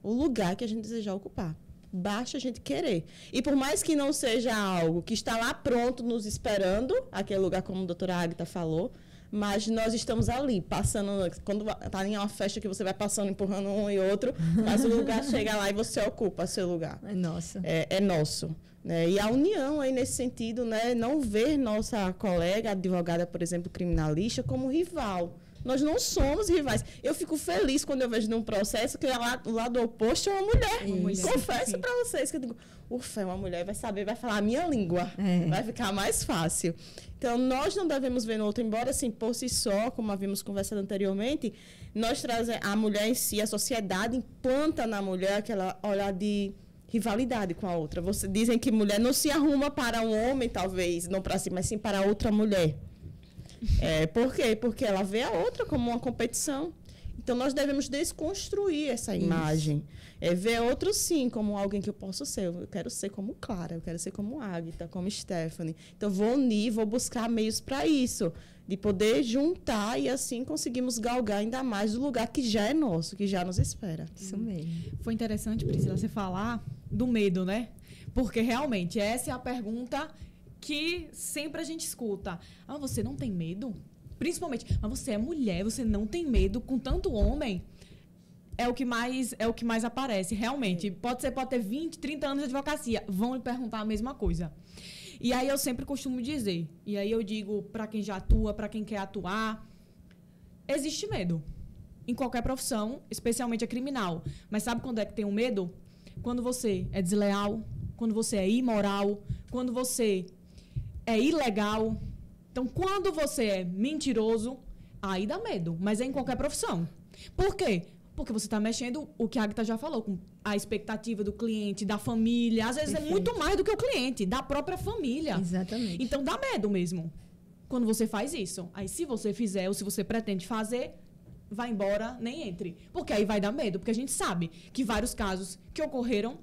O lugar que a gente desejar ocupar. Basta a gente querer. E por mais que não seja algo que está lá pronto nos esperando, aquele lugar como a doutora Águita falou, mas nós estamos ali, passando, quando está em uma festa que você vai passando, empurrando um e outro, mas o lugar chega lá e você ocupa seu lugar. É nosso. É nosso. Né? E a união aí nesse sentido, né? Não ver nossa colega advogada, por exemplo, criminalista, como rival. Nós não somos rivais. Eu fico feliz quando eu vejo num processo que o lado oposto é uma mulher. Confesso para vocês que eu digo, ufa, é uma mulher, vai saber, vai falar a minha língua. Vai ficar mais fácil. Então, nós não devemos ver no outro, embora, assim, por si só, como havíamos conversado anteriormente, nós trazemos a mulher em si, a sociedade implanta na mulher aquela olhar de rivalidade com a outra. Dizem que mulher não se arruma para um homem, talvez, não para si, mas sim para outra mulher. Por quê? Porque ela vê a outra como uma competição. Então, nós devemos desconstruir essa imagem. Ver outro, sim, como alguém que eu posso ser. Eu quero ser como Clara, eu quero ser como Águita, como Stephanie. Então, vou unir, vou buscar meios para isso. De poder juntar e, assim, conseguimos galgar ainda mais do lugar que já é nosso, que já nos espera. Isso mesmo. Foi interessante, Priscila, você falar do medo, né? Porque, realmente, essa é a pergunta que sempre a gente escuta. Ah, você não tem medo? Principalmente, mas você é mulher, você não tem medo com tanto homem? É o que mais aparece, realmente. Pode ter 20, 30 anos de advocacia, vão lhe perguntar a mesma coisa. E aí eu sempre costumo dizer, e aí eu digo para quem já atua, para quem quer atuar, existe medo. Em qualquer profissão, especialmente a criminal. Mas sabe quando é que tem um medo? Quando você é desleal, quando você é imoral, quando você é ilegal. Então, quando você é mentiroso, aí dá medo. Mas é em qualquer profissão. Por quê? Porque você está mexendo, o que a Águita já falou, com a expectativa do cliente, da família. Às vezes é muito mais do que o cliente, da própria família. Exatamente. Então, dá medo mesmo quando você faz isso. Aí, se você fizer ou se você pretende fazer, vai embora, nem entre. Porque aí vai dar medo. Porque a gente sabe que vários casos que ocorreram,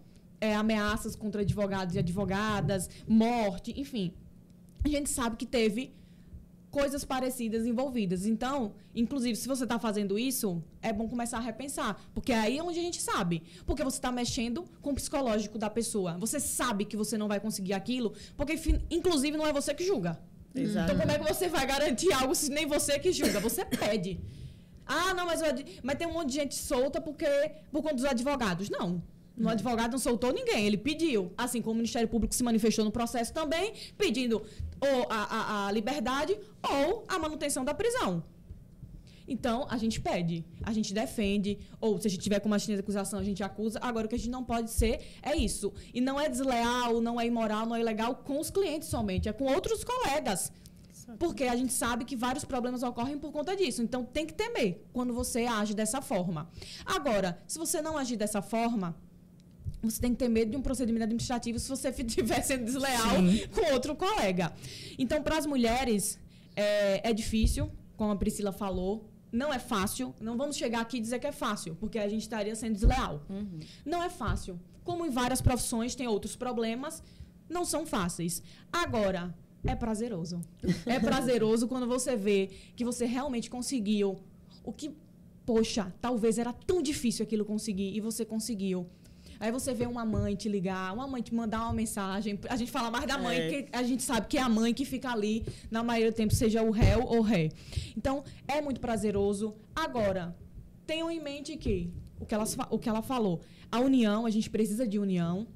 ameaças contra advogados e advogadas, morte, enfim. A gente sabe que teve coisas parecidas envolvidas. Então, inclusive, se você está fazendo isso, é bom começar a repensar. Porque aí é onde a gente sabe. Porque você está mexendo com o psicológico da pessoa. Você sabe que você não vai conseguir aquilo, porque, inclusive, não é você que julga. Exato. Então, como é que você vai garantir algo se nem você que julga? Você pede. Ah, não, mas tem um monte de gente solta por conta dos advogados. Não. O advogado não soltou ninguém, ele pediu. Assim como o Ministério Público se manifestou no processo também, pedindo ou a liberdade ou a manutenção da prisão. Então, a gente pede, a gente defende, ou se a gente tiver com uma acusação, a gente acusa. Agora, o que a gente não pode ser é isso. E não é desleal, não é imoral, não é ilegal com os clientes somente, é com outros colegas. Porque a gente sabe que vários problemas ocorrem por conta disso. Então, tem que temer quando você age dessa forma. Agora, se você não agir dessa forma, você tem que ter medo de um procedimento administrativo se você estiver sendo desleal com outro colega. Então, para as mulheres, é difícil, como a Priscila falou. Não é fácil. Não vamos chegar aqui e dizer que é fácil, porque a gente estaria sendo desleal. Não é fácil. Como em várias profissões, tem outros problemas. Não são fáceis. Agora, é prazeroso. É prazeroso quando você vê que você realmente conseguiu o que, poxa, talvez era tão difícil aquilo conseguir e você conseguiu. Aí você vê uma mãe te ligar, uma mãe te mandar uma mensagem. A gente fala mais da mãe, que a gente sabe que é a mãe que fica ali, na maioria do tempo, seja o réu ou ré. Então, é muito prazeroso. Agora, tenham em mente que, o que ela falou, a união, a gente precisa de união,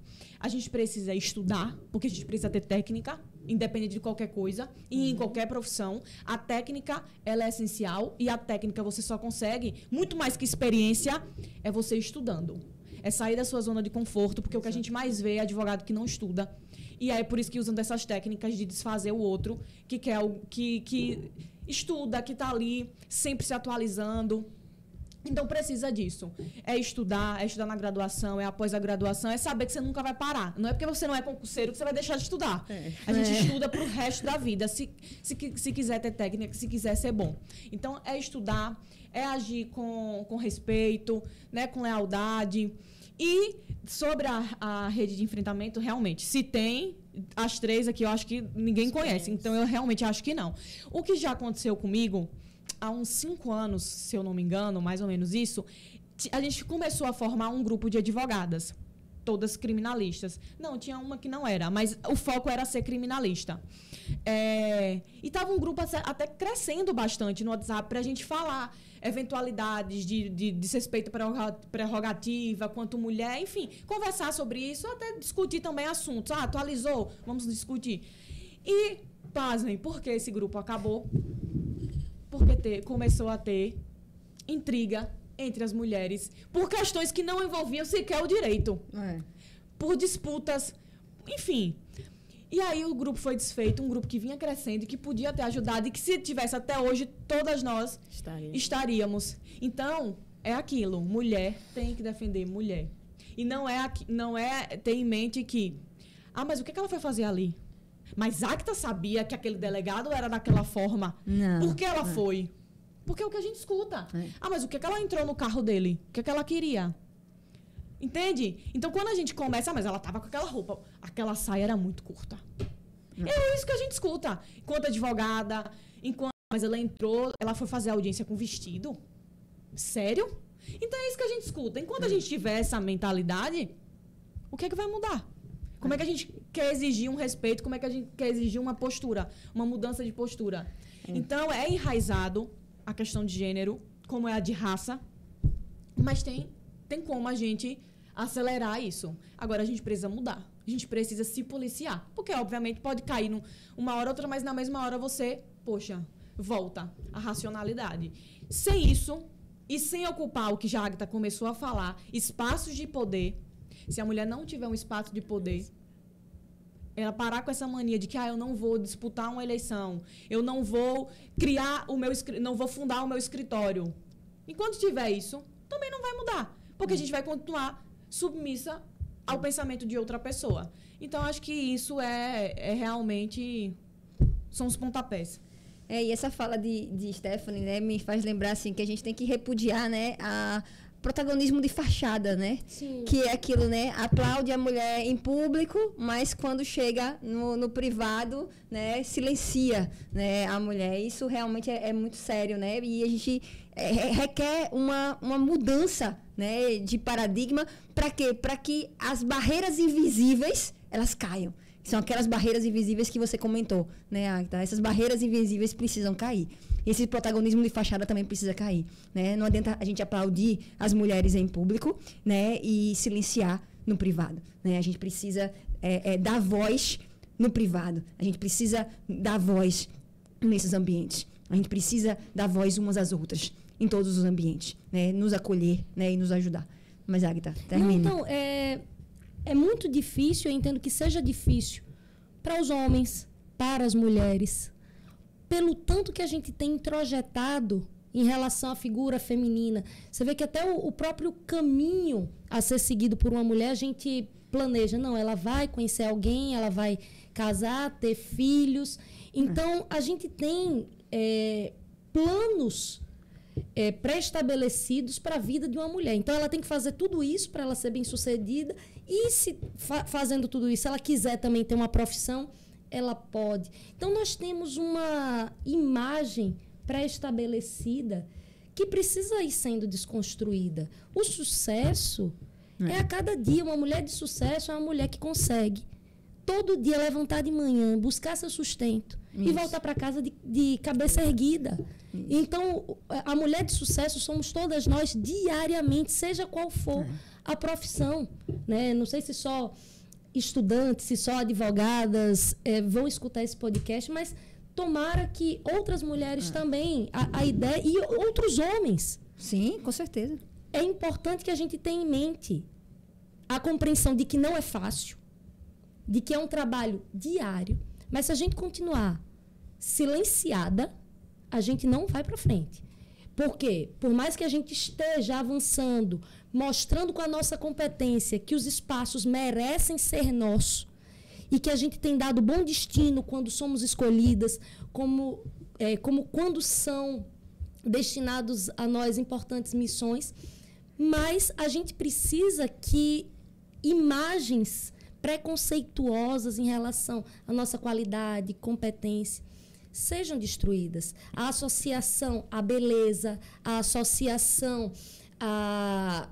a gente precisa estudar, porque a gente precisa ter técnica, independente de qualquer coisa, e em qualquer profissão. A técnica, ela é essencial, e a técnica você só consegue, muito mais que experiência, é você estudando. É sair da sua zona de conforto, porque o que a gente mais vê é advogado que não estuda. E aí é por isso que usam dessas técnicas de desfazer o outro, que estuda, que está ali, sempre se atualizando. Então, precisa disso. É estudar na graduação, é após a graduação, é saber que você nunca vai parar. Não é porque você não é concurseiro que você vai deixar de estudar. A gente estuda para o resto da vida, se quiser ter técnica, se quiser ser bom. Então, é estudar, é agir com respeito, né, com lealdade. E sobre a rede de enfrentamento, realmente, se tem, as três aqui eu acho que ninguém conhece. Então, eu realmente acho que não. O que já aconteceu comigo, há uns 5 anos, se eu não me engano, mais ou menos isso, a gente começou a formar um grupo de advogadas, todas criminalistas. Não, tinha uma que não era, mas o foco era ser criminalista. E estava um grupo até crescendo bastante no WhatsApp para a gente falar eventualidades de desrespeito à prerrogativa, quanto mulher, enfim, conversar sobre isso, até discutir também assuntos. Atualizou? Vamos discutir. E, pasmem, por que esse grupo acabou? Porque começou a ter intriga entre as mulheres por questões que não envolviam sequer o direito. Por disputas, enfim. E aí o grupo foi desfeito, um grupo que vinha crescendo e que podia ter ajudado e que se tivesse até hoje, todas nós estaríamos. Então, é aquilo, mulher tem que defender mulher. E não é ter em mente que, mas o que ela foi fazer ali? Mas a Acta sabia que aquele delegado era daquela forma. Não. Por que ela foi? Porque é o que a gente escuta. Mas o que ela entrou no carro dele? O que ela queria? Entende? Então, quando a gente começa... mas ela estava com aquela roupa. Aquela saia era muito curta. É isso que a gente escuta. Enquanto advogada, mas ela entrou... ela foi fazer audiência com vestido? Sério? Então, é isso que a gente escuta. Enquanto a gente tiver essa mentalidade, o que é que vai mudar? Como é que a gente quer exigir um respeito? Como é que a gente quer exigir uma postura? Uma mudança de postura? Então, é enraizado a questão de gênero, como é a de raça, mas tem como a gente acelerar isso. Agora, a gente precisa mudar. A gente precisa se policiar. Porque, obviamente, pode cair uma hora ou outra, mas na mesma hora você, poxa, volta à racionalidade. Sem isso, e sem ocupar o que já a Agatha começou a falar, espaços de poder. Se a mulher não tiver um espaço de poder, ela parar com essa mania de que eu não vou disputar uma eleição, eu não vou não vou fundar o meu escritório. Enquanto tiver isso, também não vai mudar, porque a gente vai continuar submissa ao pensamento de outra pessoa. Então, acho que isso realmente são os pontapés. E essa fala de Stephanie, né, me faz lembrar assim, que a gente tem que repudiar, né, protagonismo de fachada, né? Sim. Que é aquilo, né? Aplaude a mulher em público, mas quando chega no privado, né? Silencia, né? A mulher. Isso realmente é muito sério, né? E a gente requer uma mudança, né? De paradigma. Para quê? Para que as barreiras invisíveis, elas caiam. São aquelas barreiras invisíveis que você comentou, né, Agatha? Essas barreiras invisíveis precisam cair. Esse protagonismo de fachada também precisa cair, né? Não adianta a gente aplaudir as mulheres em público, né, e silenciar no privado, né? A gente precisa dar voz no privado. A gente precisa dar voz nesses ambientes. A gente precisa dar voz umas às outras em todos os ambientes, né? Nos acolher, né? E nos ajudar. Mas, Agatha, termina. Não, então, é muito difícil, eu entendo que seja difícil para os homens, para as mulheres, pelo tanto que a gente tem introjetado em relação à figura feminina. Você vê que até o próprio caminho a ser seguido por uma mulher, a gente planeja. Não, ela vai conhecer alguém, ela vai casar, ter filhos. Então, a gente tem planos pré-estabelecidos para a vida de uma mulher. Então, ela tem que fazer tudo isso para ela ser bem-sucedida. E, fazendo tudo isso, ela quiser também ter uma profissão, ela pode. Então, nós temos uma imagem pré-estabelecida que precisa ir sendo desconstruída. O sucesso é a cada dia. Uma mulher de sucesso é uma mulher que consegue todo dia levantar de manhã, buscar seu sustento e voltar para casa de cabeça erguida. Então, a mulher de sucesso somos todas nós diariamente, seja qual for a profissão, né? Não sei se só estudantes, se só advogadas vão escutar esse podcast, mas tomara que outras mulheres também, a ideia, e outros homens. Sim, com certeza. É importante que a gente tenha em mente a compreensão de que não é fácil, de que é um trabalho diário, mas se a gente continuar silenciada, a gente não vai para frente. Por quê? Por mais que a gente esteja avançando, mostrando com a nossa competência que os espaços merecem ser nossos e que a gente tem dado bom destino quando somos escolhidas, como quando são destinados a nós importantes missões, mas a gente precisa que imagens preconceituosas em relação à nossa qualidade, competência, sejam destruídas. A associação à beleza, a associação a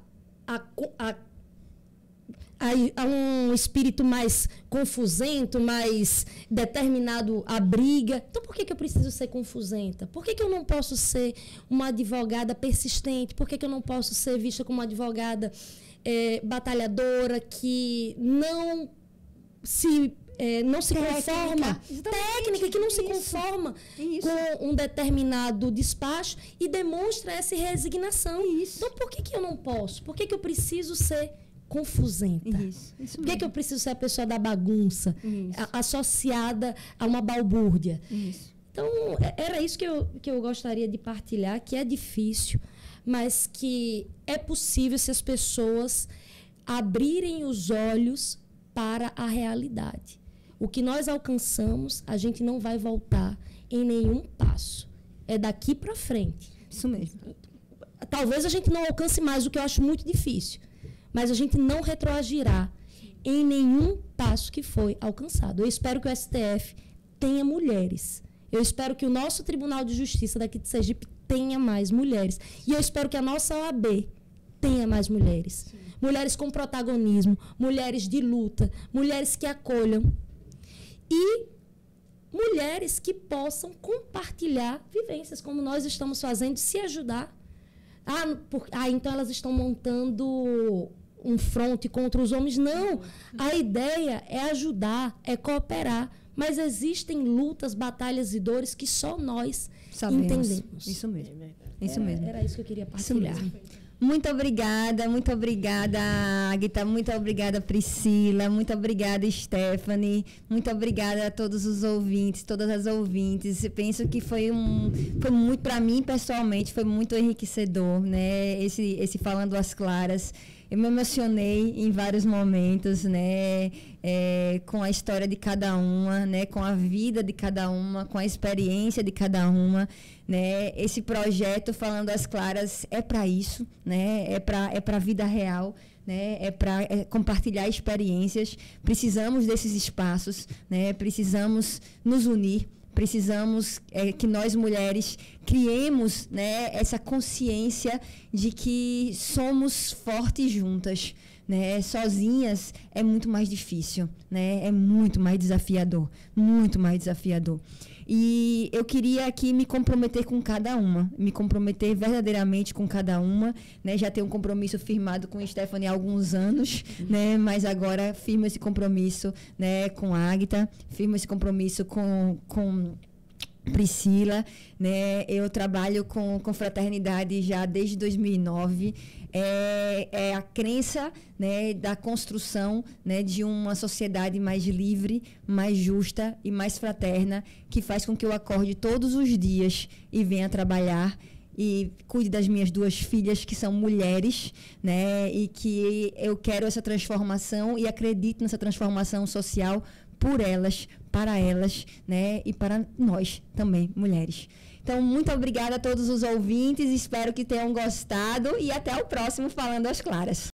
um espírito mais confusento, mais determinado à briga. Então, por que eu preciso ser confusenta? Por que eu não posso ser uma advogada persistente? Por que eu não posso ser vista como uma advogada batalhadora, que não se conforma, técnica, que não se conforma com um determinado despacho e demonstra essa resignação. Então, por que eu não posso? Por que eu preciso ser confusenta? Isso por que eu preciso ser a pessoa da bagunça, associada a uma balbúrdia? Então, era isso que eu gostaria de partilhar, que é difícil, mas que é possível se as pessoas abrirem os olhos para a realidade. O que nós alcançamos, a gente não vai voltar em nenhum passo. É daqui para frente. Isso mesmo. Talvez a gente não alcance mais, o que eu acho muito difícil, mas a gente não retroagirá em nenhum passo que foi alcançado. Eu espero que o STF tenha mulheres. Eu espero que o nosso Tribunal de Justiça daqui de Sergipe tenha mais mulheres. E eu espero que a nossa OAB tenha mais mulheres. Sim. Mulheres com protagonismo, mulheres de luta, mulheres que acolham e mulheres que possam compartilhar vivências, como nós estamos fazendo, se ajudar. Então elas estão montando um fronte contra os homens. Não, a ideia é ajudar, é cooperar. Mas existem lutas, batalhas e dores que só nós entendemos. Isso mesmo. Isso mesmo. Era isso que eu queria partilhar. Muito obrigada, Agatha, muito obrigada, Priscila, muito obrigada, Stephanie, muito obrigada a todos os ouvintes, todas as ouvintes. Eu penso que foi muito, para mim, pessoalmente, foi muito enriquecedor, né? Esse Falando às Claras. Eu me emocionei em vários momentos, né? Com a história de cada uma, né? Com a vida de cada uma, com a experiência de cada uma, né? Esse projeto Falando às Claras é para isso, né? É para a vida real, né? É para compartilhar experiências. Precisamos desses espaços, né? Precisamos nos unir. Precisamos que nós, mulheres, criemos, né, essa consciência de que somos fortes juntas, né, sozinhas é muito mais difícil, né? É muito mais desafiador, muito mais desafiador. E eu queria aqui me comprometer com cada uma, me comprometer verdadeiramente com cada uma, né? Já tenho um compromisso firmado com a Stephanie há alguns anos, né? Mas agora firmo esse compromisso, né, com a Águita, firmo esse compromisso com Priscila, né? Eu trabalho com fraternidade já desde 2009. É a crença, né, da construção, né, de uma sociedade mais livre, mais justa e mais fraterna, que faz com que eu acorde todos os dias e venha trabalhar e cuide das minhas 2 filhas, que são mulheres, né, e que eu quero essa transformação e acredito nessa transformação social por elas, para elas, né, e para nós também, mulheres. Então, muito obrigada a todos os ouvintes, espero que tenham gostado e até o próximo Falando às Claras.